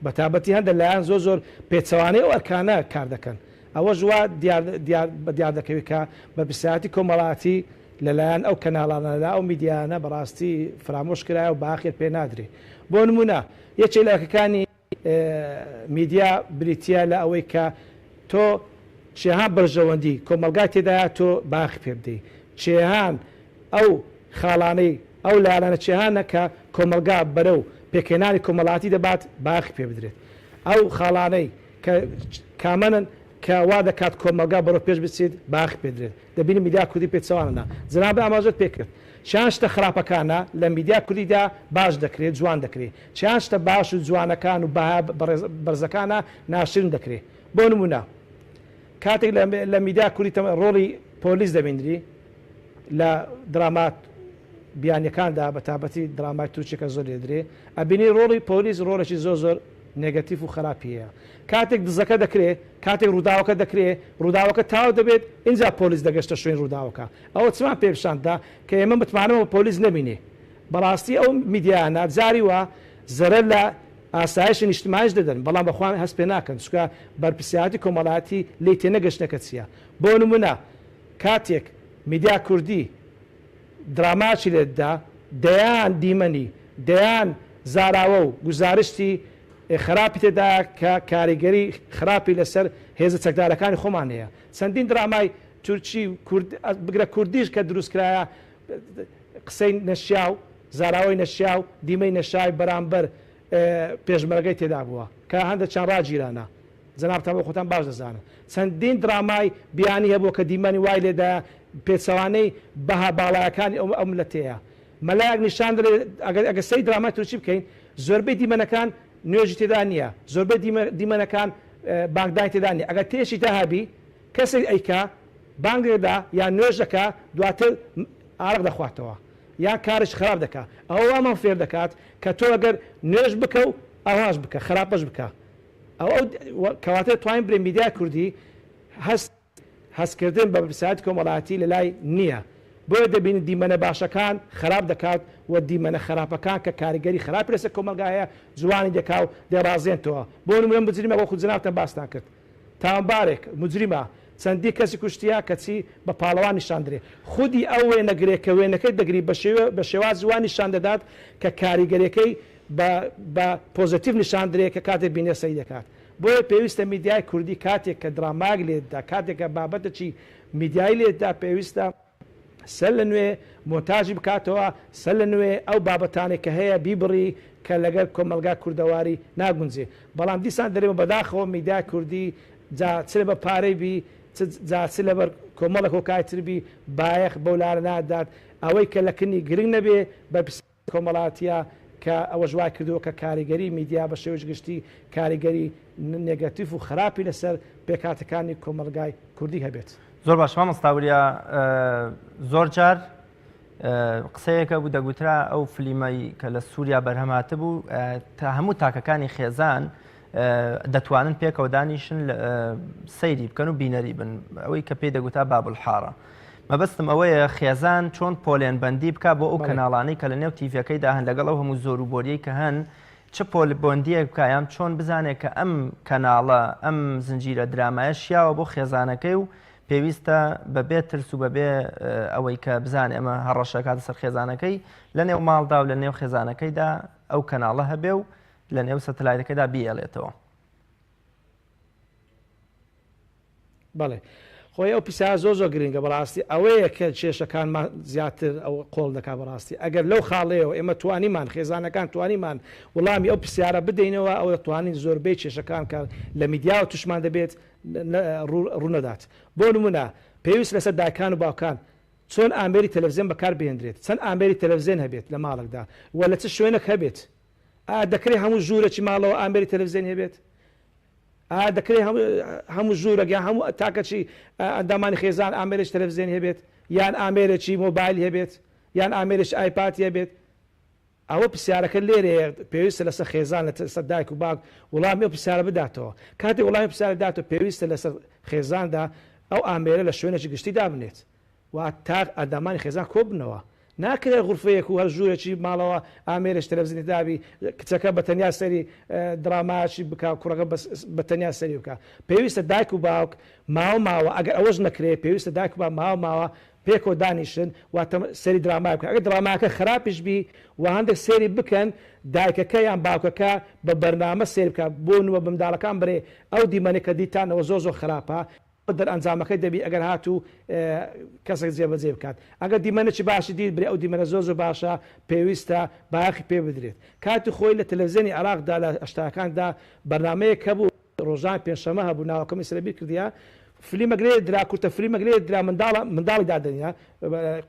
بەتابەتی هەندە لایەن زۆر پێچەوانەی ئەو ئەرکانە کار دەکەن ئەوە ژوا دیار دەکەوێت کە بە پرسیارەتی کۆمەڵاتی لەلایەن ئەو کەناڵانەدا ئەو میدیانە بەڕاستی فرامۆش کرایە و باخر پێ نادرێ بۆ نمونە یەکێ لە یەکەکانی میدیا بریتە لە ئەوەی کە تۆ چێهان بەرژەوەندی کۆمەلگای تێدایە تۆ باخی پێ بدەیت چێهان ئەو خاڵانەی ئەو لایەنە چێهانە کە کۆمەلگا بەرەو پێکێنانی کۆمەڵاتی دەبات باخی پێ بدرێت ئەو خاڵانەی کە کامەنن کە وا دەکات کۆمەلگا بەرەو پێش بچێت باخی پێدرێت دەبینی میدیا کوردی پێچەوانە جەناب ئاماژەت پێکرد چیان شتە خراپەکانە لە میدیا کوردیدا باش دەکرێت جوان دەکرێت چیان شتە باش و جوانەکان و بەرزەکانە ناشرین دەکرێت بۆ نمونە کاتێک لە میدیا کوردی ڕۆڵی پۆلیس دەبیندری لە درامات بیانیەکاندا بەتابەتی درامای تورکیەکە زۆر لێدرێ ئەبینی ڕۆڵی پۆلیس ڕۆڵێکی زۆر نێگەتیڤ و خراپیە کاتێک دزەکە دەکرێت کاتێک ڕووداوەکە دەکرێت ڕووداوەکە تاو دەبێت اینجا پۆلیس دەگەشتە شوێن ڕووداوەکە ئەوە چمان پێشاندا کە ئێمە متمانەوە پۆلیس نەبینێ بەڕاستی ئەو میدیانە جاری وە زەرە لە ئاسایشی نیشتماش دەدەن بەڵام بەخوان هەست پێ ناکەن چکە بەرپرسیارەتی کۆمەڵایەتی لێ تێنەگەشتەکە چییە بۆ نمونە کاتێک میدیا کوردی دراماچی لێتدا دەیان دیمەنی دەیان زاراوە و گزارشتی خراپی تێدا کە کاریگەری خراپی لەسەر هێزە چەکدارەکانی خۆمان هەیە چەندین درامای تورکی بگرە کوردیش کە دروستکرایە قسەی نەشیا و زاراوەی نەشیا و دیمەی نەشای بەرامبەر پێشمەرگەی تێدا بووە کە هەندە چەند ڕاگیرانە جەنابتان بۆ خۆتان باش دەزانن چەندین درامای بیانی هەبووە کە دیمەنی وای لێدا پێچەوانەی بەها باڵایەکانی ئەو ملەتەیە مەلایەک نیشان ئەگە سەی درامای تورکی بکەین زۆربەی دیمەنەکان نوێژی تێدا نییە زۆربەی دیمەنەکان بانگدان تێدا نیە ئەگەر تێشی داهابی کەسێک ئەیکا بانگێدا یان نوێژەکە دواتر ئارق دەخواتەوە یان کارش خراپ دەکات ئەوە وامان فێر دەکات کە تۆ ئەگەر نوێژ بکە و ئاواش بکە خراپەش بکە ئەو کەواتە توانین برێ میدیای کوردی هەستکردن بە پرسیارەتی کۆمەڵایەتی لە لای نییە بۆیە دەبینی دیمەنە باشەکان خراپ دەکات و دیمەنە خراپەکان کە کاریگەری خراپ لەسەر کۆمەلگایە جوانی دەکا و دەڕازێنەوە بۆ نمونە مجریمە بۆ خودجنابتان باسان کرد تاوانبارێک مجریمە چەندی کەسی کوشتیا کەچی بە پاڵەوان نیشاندرێ خودی ئەو وێنەگرێت کە وێنەکەی دەگری بە شێواز جوان نیشان دەدات کە کاریگەریەکەی بە پۆزیتیڤ نیشاندرێت کە کاتێک بینێ سەی دەکات بۆیە پێویستە میدیای کوردی کاتێک کە دراماگ لێتدا کاتێک کە بابەتەکی میدیای لێتدا پێویستە سەر لە نوێ مۆنتاژی بکاتەوە سەر لە نوێ ئەو بابەتانێک کە هەیە بیبڕی کە لەگەر کۆمەلگا کوردەواری ناگونجێ بەڵام دیسان دەرێمە بەداخەوە میدیای کوردی چ لە بە پارەی بی چ لەبەر کۆمەڵە کۆکایتربی بایەخ بەولارە نادات ئەوەی کە لەکنی گرنگ نەبێ بە کۆمەڵاتیە کە ئەوە ژوای کردووە کە کاریگەری میدیا بە شێوەش گشتی کاریگەری نێگەتیف و خراپی لەسەر پێکاتەکانی کۆمەلگای کوردی هەبێت. زۆر باش مامۆستاوریا زۆر جار قسەیەکە بوو دەگوترا ئەو فلیمەی کە لە سووریا بەرهەماتە بوو تا هەموو تاکەکانی خێزان دەتوانن پێکەوە دانیشن سەیری بکەن و بینەری بن ئەوەی کە پێی دەگوتا بابولحارە. مەبەستم ئەوەیە خێزان چۆن پۆلێن بەندی بکە بۆ ئەو کەناڵانەی کە لە نێو تیڤەکەیدا هەن لەگەڵ ئەو هەموو زۆر و بۆریەی کە هەن چ پۆل بۆندیەک بکایان چۆن بزانێت کە ئەم کەناڵە ئەم زنجیرە درامایە شیاوە بۆ خێزانەکەی و پێویستە بەبێ ترس و بەبێ ئەوەی کە بزانێ ئەمە هەڕەشەکات سەر خێزانەکەی لە نێو ماڵدا و لە نێو خێزانەکەیدا ئەو کەناڵە هەبێ و لە نێو سەتەلایتەکەیدا بیێڵێتەوە. بەڵێ خۆی ئەو پیسا زۆ گرنگە بەڕاستی ئەوەیە کە کێشەکانمان زیاتر ئەو قۆڵ دەکا بەڕاستی ئەگەر لەو خاڵەیەوە ئێمە توانیمان خێزانەکان توانیمان وڵامی ئەو پرسیارە بدەینەوە ئەو توانین زۆربەی کێشەکان کە لە میدیاوە توشمان دەبێت ڕوونەدات. بۆ نمونە پێویست لەسەر دایکان و باوکان چۆن ئامێری تەلەڤیزیۆن بەکار بهێنرێت چەند ئامێری تەلەڤیزیۆن هەبێت لە ماڵێکدا وە لە چ شوێنێک هەبێت دەکرێت هەموو ژوورێکی ماڵەوە ئامێری تەلەڤیزیۆن هەبێت دەکرێت هەموو ژوورە یان هەموو تاکەچی ئەندامانی خێزان ئامێرش تەلەڤیزیۆن هەبێت یان ئامێرێکی مۆبایل هەبێت یان ئامێرش ئایپات هەبێت ئەوە پرسیارەکە لێرەیە پێویستە لەسەر خێزان لەسەر دایک و باوک وڵامی ئەو پرسیارە بداتەوە کاتێک وڵامی پرسیارە بداتەوە پێویستە لەسەر خێزاندا ئەو ئامێرە لە شوێنێکی گشتی دابنێت و تا ئەندامانی خێزان کۆبنەوە ناکرێت غورفەیەک و هەر ژوورێکی ماڵەوە ئامێرش تەلەڤیزیۆنی دابی کچەکە بەتەنیا سەری دراماشی بک کوڕەکە بەتەنیا سەری بکە پێویستە دایک و باوک ماوە ئەگەر ئەوەش نەکرێت پێویستە دایک و ماوە پێکەوە دانیشن واتە سەری درامای بکەن ئەگەر دراماکە خراپش بی و هەندێک سێری بکەن دایکەکە یان باوکەکە بە بەرنامە سێر بکە بۆ نوە بمداڵەکان برێ ئەو دیمەنێکە دیتانەوە زۆ خراپە دەرئەنجامەکەی دەبی ئەگەر هاتوو کەسێک جێبەجێ بکات ئەگەر دیمەنێکی باشی دیت برێ ئەو دیمەنە زۆ باشە پێویستە باخی پێ بدرێت کاتی خۆی لە تەلەڤیزیۆنی عێراقدا لە ئەشتاکاندا بەرنامەیەک هەبوو ڕۆژان پێنجشەمە هەبوو ناوەکەمی سەربیر کردیا فلیمەگرێ درا کورتە فلیمەگرێ درا منداڵی دادەنیا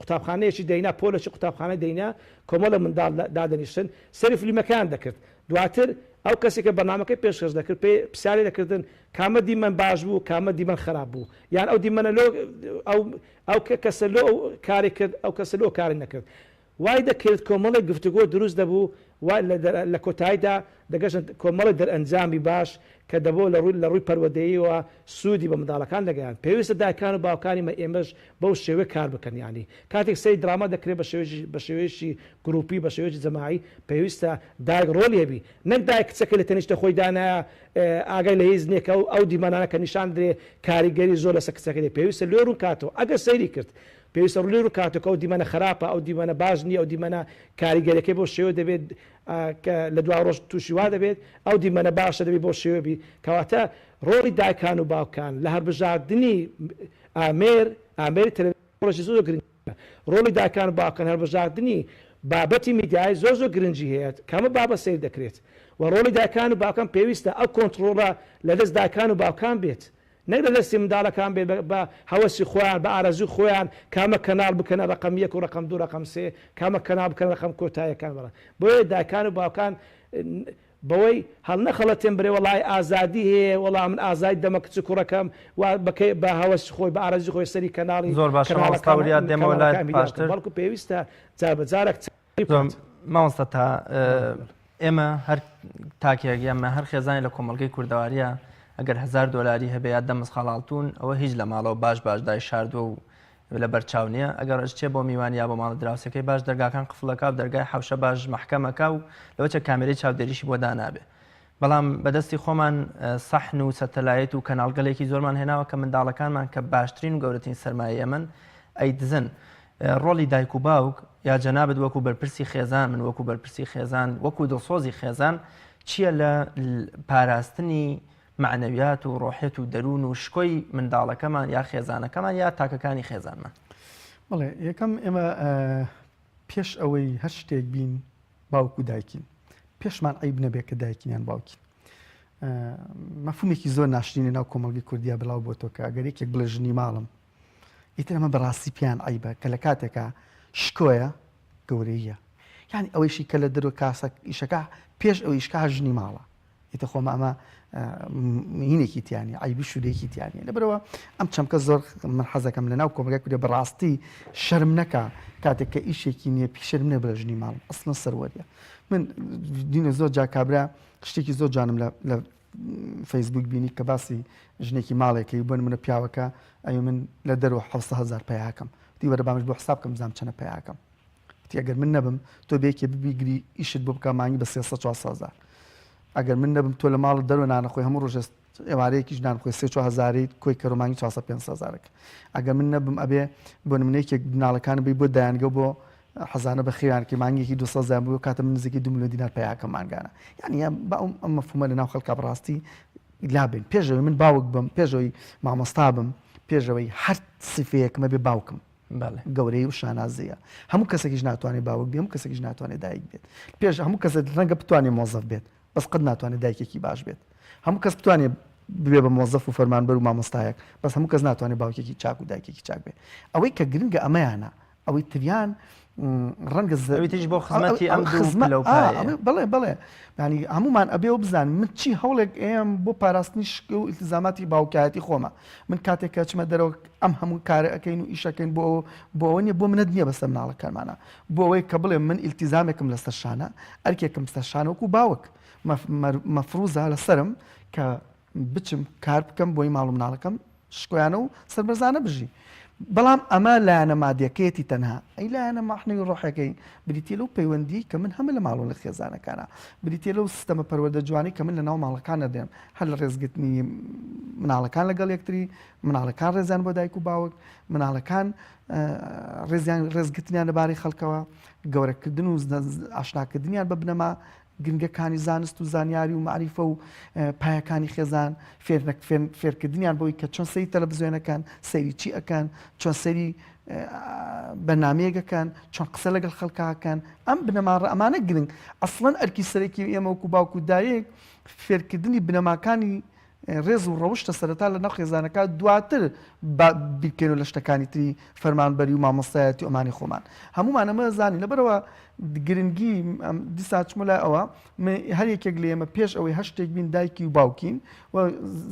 قوتابخانەیەکی دەینا پۆلێکی قوتابخانە دەینا کۆمەڵە منداڵ دادەنیشتن سەری فلیمەکان دەکرد دواتر ئەو کەسێکە بەنامەکەی پێشکەش دەکرد پێ پرسیاری دەکردن کامە دیمەن باش بوو کامە دیمەن خراپ بوو یان ئەو دیمەنە ئەو کەسە لۆ کاری کرد ئەو کەسە لۆ کاری نەکرد وای دەکرد کۆمەڵی گفتوگۆ دروست دەبوو لە کۆتاییدا دەگەشن کۆمەڵی دەرئەنجامی باش کە دەبۆ لە ڕووی پەروەدەییەوە سوودی بە منداڵەکان دەگەیان پێویستە دایکان و باوکانی ئێمەش بەو شێوەیە کار بکەن ینی کاتێک سەی دراما دەکرێت بە شێوەیەشی گروپی بە شێوەیەکی جەماعی پێویستە دایک ڕۆڵی هەبی نەک دایک کچەکە لە تەنیشتە خۆی دانایە ئاگای لە هیچ نییەکە و ئەو دیمەنانە کە نیشان درێ کاریگەری زۆر لەسەر کچەکە دێ پێویستە لێ ڕوو کاتەوە ئەگەر سەیری کرد پێویستە ڕووی ڕوو کاتەوە ئەو دیمەنە خراپە ئەو دیمەنە باش نییە ئەو دیمەنە کاریگەریەکەی بۆ شێوە دەبێت لە دوا ڕۆژ تووشی وا دەبێت ئەو دیمەنە باشە دەبێت بۆ شێوەبی کەواتە ڕۆڵی دایکان و باوکان لە هەربژاردننی ئامێری تەلەڤیزیۆنی زۆر گرنگە ڕۆڵی دایکان و باوکان هەربژاردننی بابەتی میدیای زۆر گرنگی هەیە کامە بابە سیر دەکرێت و ڕۆڵی دایکان و باوکان پێویستە ئەو کۆنتترۆڵە لە دەست دایکان و باوکان بێت نەک لە دەستی منداڵەکان بێ بە هەوەسی خۆیان بە ئارەزوی خۆیان کامە کەناڵ بکەنە ڕقم 1 و ڕقم 2 ڕقم 3 کامە کەناڵ بکەن ڕقم کۆتاییەکان بڵن بۆیە دایکان و باوکان بەوەی هەڵ نەخەڵەتێن برێ وڵای ئازادی هەیە وەڵام من ئازای دەمە کچ کوڕەکەم بە هەوەسی خۆی بە ئارەزی خۆی سەری کەناڵی زۆر باش ماوەستاوریات دێمەوە لای پاشتر بەڵکو پێویستە جاربەجارێک ماوەستا تا ئێمە هەر تاکێک ئەمە هەر خێزانی لە کۆمەڵگەی کوردەواریە ئەگەر $1000 هەبێ دەمز خەڵاڵتون ئەوە هیچ لە ماڵەوە باش دای شاردووە و لە بەرچاو نییە ئەگەر ئەشتێ بۆ میوان یا بۆ ماڵە دراوسەکەی باش دەرگاکان قفڵەکە و دەرگای حەوشە باش محکەمەکە و لەوەچە کامێرەی چاودێریشی بۆ دانابێ بەڵام بەدەستی خۆمان سەحن و سەتەلایت و کەناڵگەلێکی زۆرمان هێناوە کە منداڵەکانمان کە باشترین و گەورەترین سەرمایە ئەمن ئەیدزن ڕۆڵی دایک و باوک یا جەنابەت وەکو بەرپرسی خێزان من وەکو بەرپرسی خێزان وەکو دڵسۆزی خێزان چییە لە پاراستنی معنەویات و ڕۆحێت و دەروون و شکۆی منداڵەکەمان یا خێزانەکەمان یا تاکەکانی خێزانمان بڵێ یەکەم ئێمە پێش ئەوەی هەر شتێک بین باوکو دایکین پێشمان عیب نەبێت کە دایکینیان باوکین مەفهومێکی زۆر ناشرینە ناو کۆمەڵگەی کوردیا بڵاو بۆ تۆ کە ئەگەر یەکێک بڵێ ژنی ماڵم ئیتر ئەمە بەڕاستی پیان عیبە کە لە کاتێکە شکۆیە گەورەیە یعنی ئەوەیشی کە لە دەرۆ کاسە ئیشەکە پێش ئەو ئیشکا ژنی ماڵە ئیتە خۆمە ئەمە هینێکی تیانی عیبی شوودێکی تیانە لەبەرەوە ئەم چەمکە زۆر من حەزەکەم لە ناو کۆمەلگای کوردیا بەڕاستی شەرم نەکا کاتێک کە ئیشێکی نییە پیشەرم نێ بڵە ژنی ماڵ ئەسڵە سەروەریە من دینە زۆر جا کابرا شتێکی زۆر جانم لە فەیسبوک بینی کە باسی ژنێکی ماڵێکی بۆن منە پیاوەکە ئەی من لە دەرەوە 700,000 پیاکەم تی وەرە بامش بۆ حساب بکەم بزانم چەنە پیاکەم تی ئەگەر من نەبم تۆ بێکێ ببیگری ئیشت بۆ بکە مانگی بە 300,000 ئەگەر من نەبم تۆ لە ماڵ دەرەوە نانەخۆی هەموو ڕۆژێ ئێوارەیەکیش نانخۆی 3-4 کۆی کەڕۆمانی 400-500 ئەگەر من نەبم ئەبێ بۆ نمونەیەکێک بناڵەکان بی بۆ دایانگە بۆ حەزانە بە خێوانکە مانگێکی 200,000 بوو کاتە من نزیکی 2 میلیۆن دینار پیاکە مانگانە یعنی بە ئەم مەفهومە لە ناو خەڵکا بەڕاستی لابن پێشەوەی من باوک بم پێشەوەی مامۆستا بم پێشەوەی هەر سفەیەکمە بێ باوکم گەورەی و شانازەیە هەموو کەسێکیش ناتوانێت باوک بێ هەموو کەسێکیش ناتوانێت دایک بێت پێش هەموو کەسێک ڕەنگە بتوانێت مۆزەف بێت بەس قەت ناتوانێت دایکێکی باش بێت هەموو کەس بتوانێت ببێ بە مۆزەف و فەرمانبەر و مامۆستایەک بەس هەموو کەس ناتوانێت باوکێکی چاک و دایکێکی چاک بێت ئەوەی کە گرنگە ئەمەیانە ئەوەی تریان ڕەنگە زەویتیش بۆ خزمەتی ئەم بڵێ بڵێ ینی هەمومان ئەبێ و بزان من چی هەوڵێک ئێم بۆ پاراستنی شک و ئیلتزاماتی باوکایەتی خۆمە من کاتێک کە چمە دەرەوە ئەم هەموو کارە ئەەکەین و ئیشەکەین بۆ ئەوە نیە بۆ منەت نییە بەسەر مناڵەکانمانە بۆ ئەوەی کە بڵێ من ئیلتیزامێکم لەسەر شانە ئەرکێکم سەر شانەوەکو باوک مەفروزە لەسرم کە بچم کار بکەم بۆی ماڵ و مناڵەکەم شکۆیانە و سەربەرزانە بژی بەڵام ئەمە لایەنە مادیەکەیەتی تەنها ئەی لایەنە ماحنەی ڕۆحەکەی بریتە لەو پەیوەندی کە من هەمە لە ماڵۆ لە خێزانەکانە بریتە لەو سیستەمە پەروەردە جوانی کە من لە ناو ماڵەکانە دێم هەر لە ڕێزگرتنی مناڵەکان لەگەڵ یەکتری مناڵەکان ڕێزیان بۆ دایک و باوک مناڵەکان ڕێزگرتنیان لەبارەی خەڵکەوە گەورەکردن و ئاشناکردنیان بە بنەما گرنگەکانی زانست و زانیاری و معریفە و پایەکانی خێزان فێرکردنیان بۆی کە چۆن سەیری تەلەڤیزیۆنەکان سەیری چی ئەکەن چۆن سەیری بەرنامەیەکەکان چۆن قسە لەگەڵ خەڵکاکەن ئەم بنەماڕە ئەمانە گرنگ ئەسڵەن ئەرکی سەرەکی ئێمە وەکو باوکو دایک فێرکردنی بنەماکانی ڕێز و ڕەوشتە سەرەتا لە ناو خێزانەکە دواتر بیکەن و لە شتەکانی تری فەرمانبەری و مامۆستایەتی و ئەمانی خۆمان هەمومان ئەمە زانی لەبەرەوە گرنگی دیسا چمە لای ئەوە هەر یەکێک لە ئێمە پێش ئەوەی هەر شتێک بین دایکی و باوکین و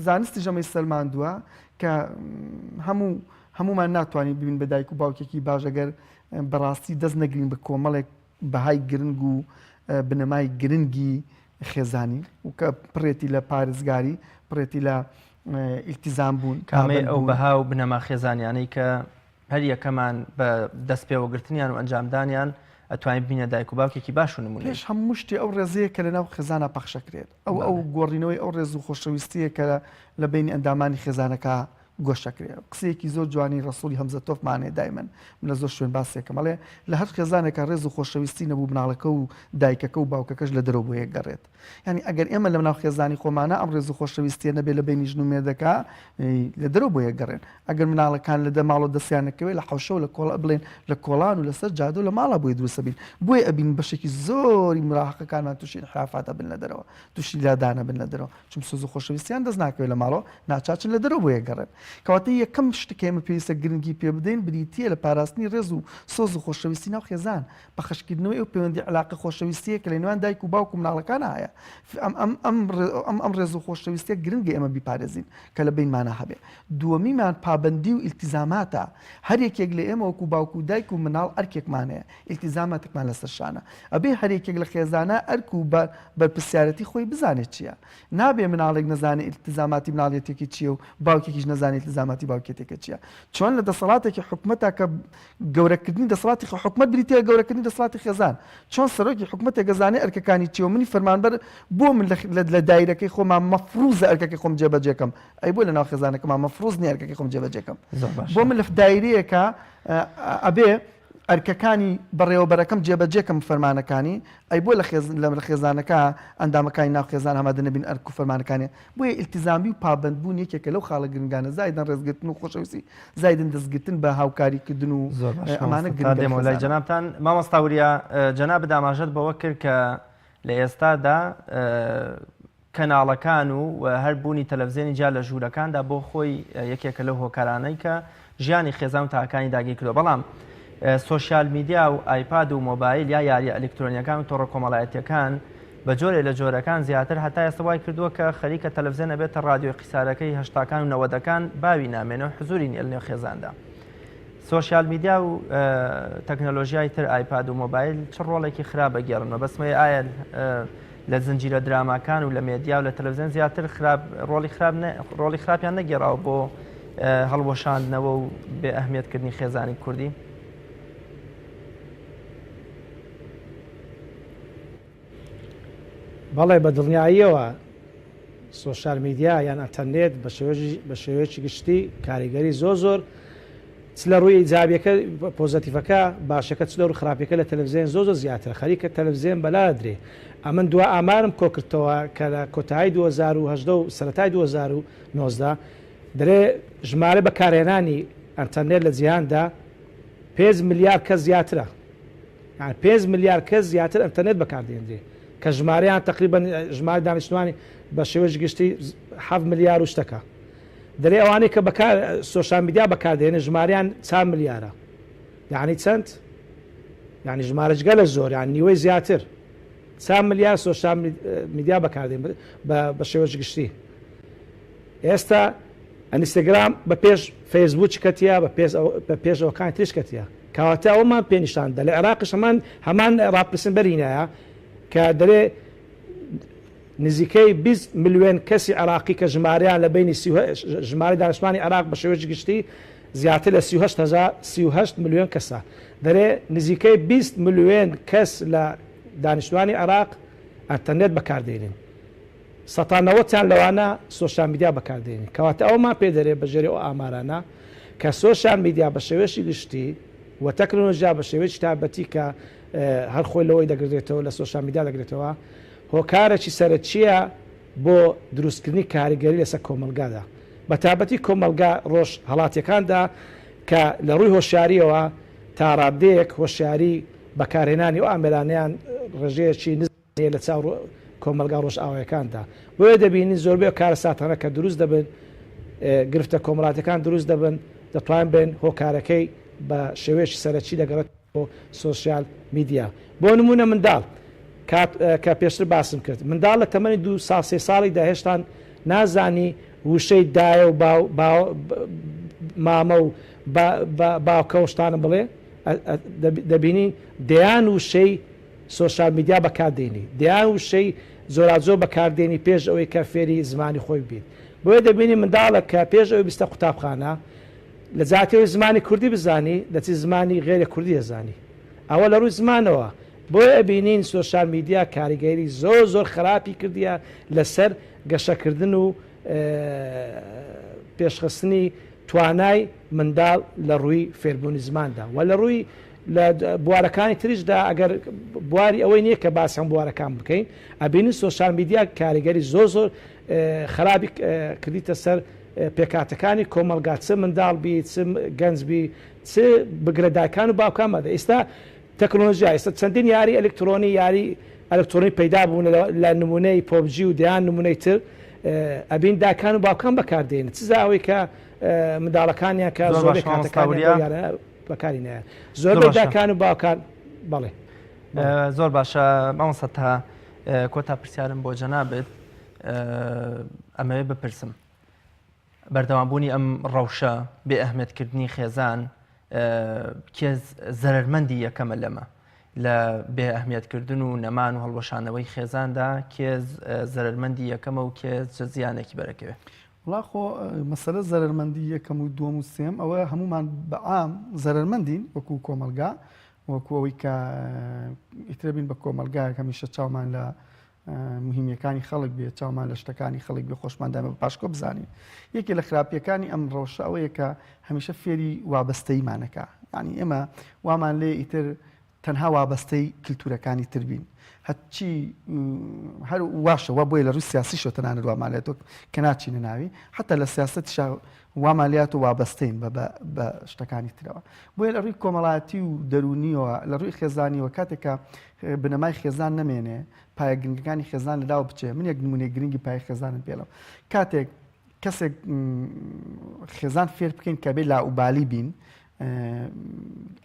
زانستی ژەمەی سەلماندووە کە هەمومان ناتوانین ببین بە دایک و باوکێکی باش ئەگەر بەڕاستی دەست نەگرین بە کۆمەڵێک بەهای گرنگ و بنەمای گرنگی خێزانی و کە پڕێتی لە پارێزگاری پڕێتی لە ئیلتیزام بوون کامێ ئەو بەها و بنەما خێزانیانەی کە هەر یەکەمان بە دەست پێوەگرتنیان و ئەنجامدانیان ئەتوانین بینە دایک و باوکێکی باش و نمونێ پێش هەموو شتی ئەو ڕێزەیە کە لەناو خێزانە پەخشەکرێت ئەو گۆڕینەوەی ئەو ڕێز و خۆشەویستیە کە لە بینی ئەندامانی خێزانەکە گۆشەکرێت قسەیەکی زۆر جوانی ڕسوولی هەمزە تۆفمانێ دایمەن من لە زۆر شوێن باسێکم ئەڵێ لە هەر خێزانێکە ڕێز و خۆشەویستی نەبوو مناڵەکە و دایکەکە و باوکەکەش لە دەرەوە بۆ یەک گەڕێت یعنی ئەگەر ئێمە لە ناو خێزانی خۆمانە ئەم ڕێز و خۆشەویستیە نەبێت لە بینی ژن و مێردەکە لە دەرەوە بۆ یەک گەڕێن ئەگەر مناڵەکان لە دە ماڵۆ دەستیانەکەوێت لە حەوشە و لە کۆڵە بڵێن لە کۆڵان و لەسەر جادە و لە ماڵە بۆی دروستە بین بۆی ئەبین بەشێکی زۆری مراحەکەکانمان تووشی انحرافاتە بن لە دەرەوە تووشی لادانە بن لە دەرەوە چون سۆز و خۆشەویستیان دەست ناکەوێت لە ماڵۆ ناچاچن لە دەرەوە بۆ یەک گەڕێن کەواتە یەکەم شتێک ئێمە پێویستە گرنگی پێ بدەین بریتیە لە پاراستنی ڕێز و سۆز و خۆشەویستی ناو خێزان بەخشکردنەوەی ئەو پەیوەندی علاقە خۆشەویستیە کە لە نێوان دایک و باوک و مناڵەکان هەیە ئەم ڕێز و خۆشەویستیە گرنگە ئێمە بیپارێزین کە لە بینمانە هەبێ دووەمیمان پابەندی و ئیلتیزاماتە هەر یەکێک لە ئێمە وەکو باوک و دایک و مناڵ ئەرکێکمانەیە ئیلتیزاماتێکمان لەسەر شانە ئەبێ هەر یەکێک لە خێزانە ئەرک و بەرپرسیارەتی خۆی بزانێت چییە نابێ مناڵێک نەزانێت ئیلتیزاماتی مناڵێتێکی چییە و باوکێکیش نەزانێت ئیلتیزاماتی باوکێتێکە چییە چۆن لە دەسەڵاتێکی حکومەتە کە گەورەکردنی دەسەڵاتی حکومەت بریتە گەورەکردنی دەسەڵاتی خێزان چۆن سەرۆکی حکومەتێک گەزانێ ئەرکەکانی چییە و منی فەرمانبەر بۆ من لە دایرەکەی خۆمان مەفروزە ئەرکەکەی خۆم جێبەجێکەم ئەی بۆ لە ناو خێزانەکەمان مەفروز نیە ئەرکەکەی خۆم جێبەجێکەم بۆ من لە دایرەیەکە ئەبێ ئەرکەکانی بەڕێوەبەرەکەم جێبەجێکەم فەرمانەکانی ئەی بۆ لە خێزانەکە ئەندامەکانی ناو خێزان هەمادە نەبین ئەرک و فەرمانەکانی بۆیە ئیلتیزامی و پابندبوون یەکێکە لەو خاڵە گرنگانە زایدن ڕێزگرتن و خۆشەویستی زایدن دەستگرتن بە هاوکاریکردن و ئەمانە دێمەلای جەنابتان مامۆستاوریا جەناب داماژەت بەوە کرد کە لە ئێستادا کەناڵەکان و هەر بوونی تەلەڤیزیۆنی جا لە ژوورەکاندا بۆ خۆی یەکێکە لەو هۆکارانەی کە ژیانی خێزان و تاکانی داگیر کردو بەڵام سۆشیال میدیا و ئایپاد و مۆبایل یا یاری ئەلکترۆنیەکان و تۆڕە کۆمەڵایەتیەکان بە جۆرێ لە جۆرەکان زیاتر هەتا ئێستا وای کردووە کە خەریکە تەلەڤیزیۆن بێتە ڕادیۆی قیسارەکەی هەشتاکان و نەوەدەکان باوی نامێنەوە حزوری نیە لە نێو خێزاندا. سۆشیال میدیا و تەکنۆلۆژیای تر ئایپاد و مۆبایل چ ڕۆڵێکی خراپە گێڕنەوە بەسمەی ئایا لە زنجیرە دراماکان و لە مێدیا و لە تەلەڤیزیۆن زیاتر ڕۆڵی خراپیان نەگێڕاوە بۆ هەڵوەشاندنەوە و بێ ئەهمیەتکردنی خێزانی کوردی؟ بەڵێ بە دڵنیاییەوە سۆشیال میدیا یان ئەتەرنێت بە شێوەیەکی گشتی کاریگەری زۆر چ لە ڕووی ئیجابیەکە پۆزەتیڤەکە باشەکە چ لە ڕوو خراپەکە لە تەلەڤیزیۆن زۆر زیاتر خەریکە تەلەڤیزیۆن بەلا درێ ئەمن دو ئامارم کۆکردەوە کە لە کۆتایی 2010 و سەرەتای 2019 دەرێ ژمارە بەکارهێنانی ئەتەرنێت لە جیهاندا 5 ملیار کەس زیاترە 5 ملیار کەس زیاتر ئەتەرنێت بەکاردێنرێ کە ژمارەیان تقریبان ژمارە دانیشتوانی بە شێوەیەکی گشتی 7 ملیار و شتەکە دەرێ ئەوانەی کە سۆشیال میدیا بەکاردێنێ ژماریان 4 ملیارە یعنی چەند؟ یعنی ژمارەجگە لە زۆر یان نیوەی زیاتر 4 ملیار سۆشیال میدیا بەکاردێن بە شێوەیەکی گشتی. ئێستا ئەنستاگرام بە پێش فەیسبوک کەتیە بە پێش ئەوەکانی تریش کەتیە کەواتە ئەومان پێنیشاندا لە عێراقیش هەمان ڕاپرسن بەرینایە کە دەرێ نزیکەی 20 ملیۆن کەسی عراقی کە ژمارەیان لە بینی ژمارە دانیشتوانی عراق بە شێوەیەکی گشتی زیاتر لە 38 ملیۆن کەسە دەرێ نزیکەی 20 ملیۆن کەس لە دانیشتوانی عراق ئەتەرنێت بەکاردێنن 90% لەوانە سۆشیال میدیا بەکاردێنن کەواتە ئەومان پێ دەرێ بەژێری ئەو ئامارانە کە سۆشیال میدیا بە شێوەیەکی گشتی و تەکنۆلۆژیا بە شێوەیەکی تایبەتی کە هەر خۆی لەوەی دەگرێتەوە لە سۆشیال میدیا دەگرێتەوە هۆکارێکی سەرەکیە بۆ دروستکردنی کاریگەری لەسەر کۆمەلگادا بە تایبەتی کۆمەلگا ڕۆژ هەڵاتیەکاندا کە لە ڕووی هۆشیاریەوە تا ڕادەیەک هۆشیاری بەکارهێنانی و ئامێرانیان ڕێژەیەکی نزیێ لە چاو کۆمەلگا ڕۆژ ئاوایەکاندا بۆیە دەبینی زۆربەی کارە ساتانە کە دروست دەبن گرفتە کۆمەڵاتەکان دروست دەبن دەتوان بن هۆکارەکەی بە شێوەیەکی سەرەکی دەگەڕێت بۆ سۆشیال میدیا بۆ نمونە منداڵ کە پێشتر باسم کرد منداڵ لە تەمەنی 2 ساڵ 3 ساڵیدا هێشتا نازانی وشەی دایە و مامە و باوکە و شتانە بڵێ دەبینی دەیان وشەی سۆشیال میدیا بەکاردێنی دەیان وشەی زۆرازۆر بەکاردێنی پێش ئەوەی کە فێری زمانی خۆی بێت بۆیە دەبینی منداڵە کە پێش ئەوەی بیستە قوتابخانە لە جاتەوەی زمانی کوردی بزانی دەچی زمانی غێرە کوردی دەزانی ئەوە لە ڕووی زمانەوە بۆیە ئەبینین سۆشیال میدیا کاریگەری زۆر خراپی کردیە لەسەر گەشەکردن و پێشخستنی توانای منداڵ لە ڕووی فێربوونی زماندا و لە ڕووی لە بوارەکانی تریشدا ئەگەر بواری ئەوەی نییە کە باسییان بوارەکان بکەین ئەبینی سۆشیال میدیا کاریگەری زۆر خراپی کردیتە سەر پێکاتەکانی کۆمەلگا چ منداڵ بی چ گەنج بی چ بگرەدایکان و باوکان مەدە ئێستا تەکنۆلۆژیا ئێستا چەندین یاری ئەلکترۆنی یاری ئەلکترۆنی پەیدا بوون لە نمونەی پۆبجی و دیان نمونەی تر ئەبین داکان و باوکان بەکاردێن چ زاوەی کە منداڵەکانیان کە زۆر بەکاری نایە زۆر داکان و باوکان بەڵێ زۆر باشە مامۆستا تا کۆتا پرسیارم بۆ جەنابێت ئەمەوێ بپرسم بەردەوامبوونی ئەم ڕەوشە بێ ئەهمیەتکردنی خێزان کێ زەرمەندی یەکەمە لەمە لە بێ ئەهمیەتکردن و نەمان و هەڵوەشانەوەی خێزاندا کێ زەرمەندی یەکەمە و کێ زیانێکی بەرەکەوێت وڵاخۆ مەسەلە زەرمەندی یەکەم و دووەم و سێم ئەوە هەمومان بەعام زەرمەندین وەکو کۆمەلگا وەکو ئەوەی کە ئیترەبین بە کۆمەلگایەک هەمیشە چاومان لە مهمیەکانی خەڵک بێت چاومان لە شتەکانی خەڵک بێ خۆشماندامە بە پاشکۆ بزانین یەکێ لە خراپیەکانی ئەم ڕەوشە ئەوەیە کە هەمیشە فێری وابەستەیمانەکە ینی ئێمە وامان لێ ئیتر تەنها وابەستەی کللتورەکانی تربین هەچی هەر واشە وا بۆیە لە ڕووی سیاسیشە تەنانەت وامالێتەوە کە ناچینە ناوی حتا لە سیاستیش وامالیات و وابەستەین بە شتەکانی ترەوە بۆیە لە ڕووی کۆمەڵایەتی و دەرونیەوە لە ڕووی خێزانیەوە کاتێکە بنەمای خێزان نەمێنێ پایە گرنگەکانی خێزان لەداو بچێ من یەک نمونەی گرنگی پای خێزانت پێڵم کاتێک کەسێک خێزان فێر بکەین کە بێ لاوبالی بین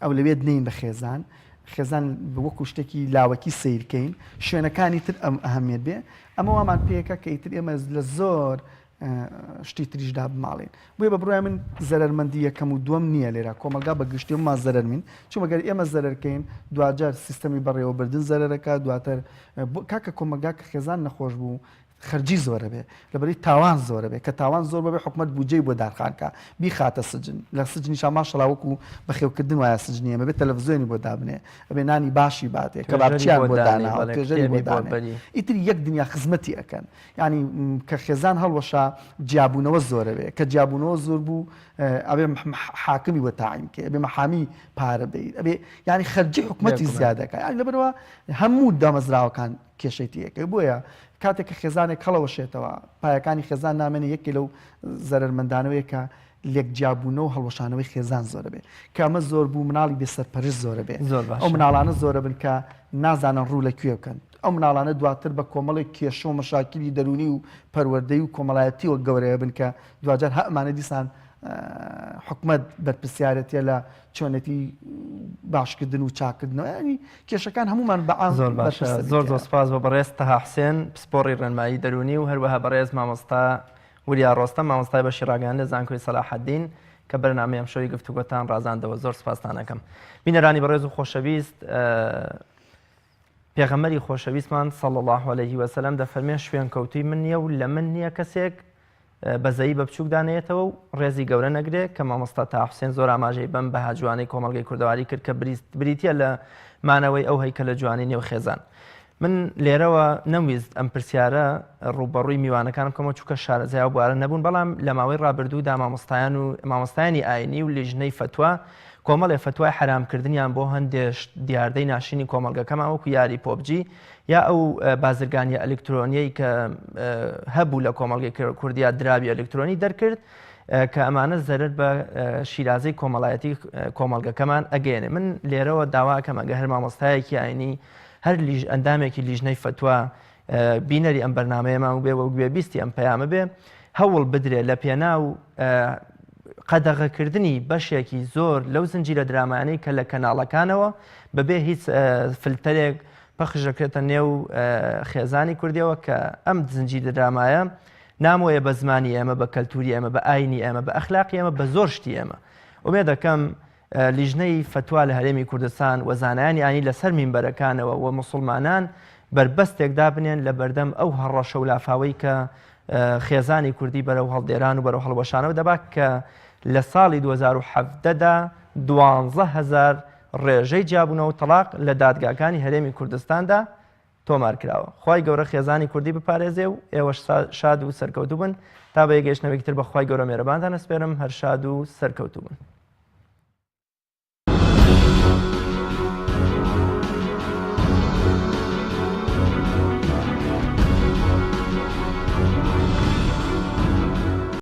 ئەو لەوێت نین بە خێزان خێزان وەکو شتێکی لاوەکی سیرکەین شوێنەکانی تر ئەم ئەهەمیت بێ ئەمە وامان پێەکە کە ئیتر ئێمە لە زۆر شتی تریشدا بماڵێن بۆیە بە بڕای من زەرمەندی یەکەم و دووەم نییە لێرە کۆمەلگا بە گشتی ما زەرمین چونمەگەر ئێمە زەرکەین دوجار سیستەمی بەڕێوەبردن زەرەکە دواتر کاکە کۆمەلگا کە خێزان نەخۆش بوو خەرجی زۆرە بێ لەبەری تاوان زۆرە بێ کە تاوان زۆر بەبێ حکومت بودجەی بۆ دارخانکە بیخاتە سجن لە سجنی شاماشەڵاوەکو بەخێوکردن وایە سجنیە بێت تەلەڤزیۆنی بۆ دابنێ ئەبێ نانی باشی باتێ کە بابچیان بۆ دانا توێژەری بۆ دانێ ئیتر یەک دنیا خزمەتی ئەەکەن ینی کە خێزان هەڵوەشا جیابوونەوە زۆرە بێ کە جیابوونەوە زۆر بوو ئەبێ حاکمی بۆ تاعینکە ئەبێ مەحامی پارە بێت ئەبێ ینی خەرجی حکومەتی زیادەکە ینی لەبەرەوە هەموو دامەزراوەکان کێشەیتی یەکەی بۆیە کاتێک کە خێزانێک کەڵەوەشێتەوە پایەکانی خێزان نامێنێ یەکی لەو زەرمەندانەوەی کە لێک جیابوونەوە هەڵوەشانەوەی خێزان زۆرە بێ کە ئەمە زۆر بوو مناڵی بێسەرپەرست زۆرە بێ ئەو مناڵانە زۆرە بن کە نازانن ڕوو لەکوێ بکەن ئەو مناڵانە دواتر بە کۆمەڵی کێشە و مەشاکلی دەرونی و پەروەردەی و کۆمەڵایەتیەوە گەورەیە بن کە دوجار هەمانە دیسان حکومت بەرپرسیارەتە لە چۆنەتی باشکردن و چاکردنەوە ینی کێشەکان هەمومان بەعام زۆر باشە زۆر سپاس بە بەڕێز تەها حسێن پسپۆڕی ڕێنمایی دەرونی و هەروەها بەڕێز مامۆستا وریا ڕۆستەم مامۆستای بەشی ڕاگەیاندە زانکۆی سەلاحەددین کە بەرنامەی ئەم شەوی گفتوگۆتان ڕازاندەوە زۆر سپاستانەکەم بینەرانی بەڕێز و خۆشەویست پێغەمبەری خۆشەویستمان صلی الله علیه و سلم دەفەرمێ شوێن کەوتوی من نییە و لە من نییە کەسێک بەزەیی بە بچووک دانێتەوە و ڕێزی گەورە نەگرێت کە مامۆستا تا حوسێن زۆر ئاماژەی بەم بە هاجوانەی کۆمەڵگەی کوردەواری کرد کە بریتە لە مانەوەی ئەو هەیکە لە جوانی نێو خێزان من لێرەوە نەویست ئەم پرسیارە ڕوبەڕووی میوانەکان بکەمەوە چووکە شارەزای و بوارە نەبوون بەڵام لە ماوەی ڕابردوودا مامۆستایان و مامۆستایانی ئاینی و لیژنەی فتووە کۆمەڵێ فتوای حرامکردنیان بۆ هەندێک دیاردەی ناشینی کۆمەلگەکەمان وەکو یاری پۆبجی یا ئەو بازرگانی ئەلکترۆنیەی کە هەبوو لە کۆمەڵگەی کوردیا درابی ئەلکترۆنی دەرکرد کە ئەمانە زەرر بە شیرازەی کۆمەڵایەتی کۆمەلگەکەمان ئەگەێنێ من لێرەوە داواکەم ئەگە هەر مامۆستایەکی ئاینی هەر ئەندامێکی لیژنەی فتووە بینەری ئەم بەرنامەیەمان بێ و گوێبیستی ئەم پەیامە بێ هەوڵ بدرێت لە پێناو قەدەغەکردنی بەشێکی زۆر لەو زنجیرە درامانەی کە لە کەناڵەکانەوە بەبێ هیچ فلتەرێک پەخشەکرێتە نێو خێزانی کوردیەوە کە ئەم زنجیرە درامایە نامۆیە بە زمانی ئێمە بە کەلتوری ئێمە بە ئاینی ئێمە بە ئەخلاقی ئێمە بە زۆر شتی ئێمە ومێ دەکەم لیژنەی فتووا لە هەرێمی کوردستان و زانایانی ئاینی لەسەر مینبەرەکانەوە و مسلمانان بربەستێکدا بنێن لە بەردەم ئەو هەڕەشە و لافاوەی کە خێزانی کوردی بەرەو هەڵدێران و بەرەو هەڵوەشانەوە دەبات کە لە ساڵی 2017دا 12,000 ڕێژەی جیابوونەوە و تەلاق لە دادگاکانی هەرێمی کوردستاندا تۆمار کراوە خی گەورە خێزانی کوردی بپارێزێ و ئێوەش شاد و سەرکەوتوو بن تا بە یەگەشتنەوەیکتر بە خی گەورە مێرەبانتان ئەسپێرم هەر شاد و سەرکەوتوو بن.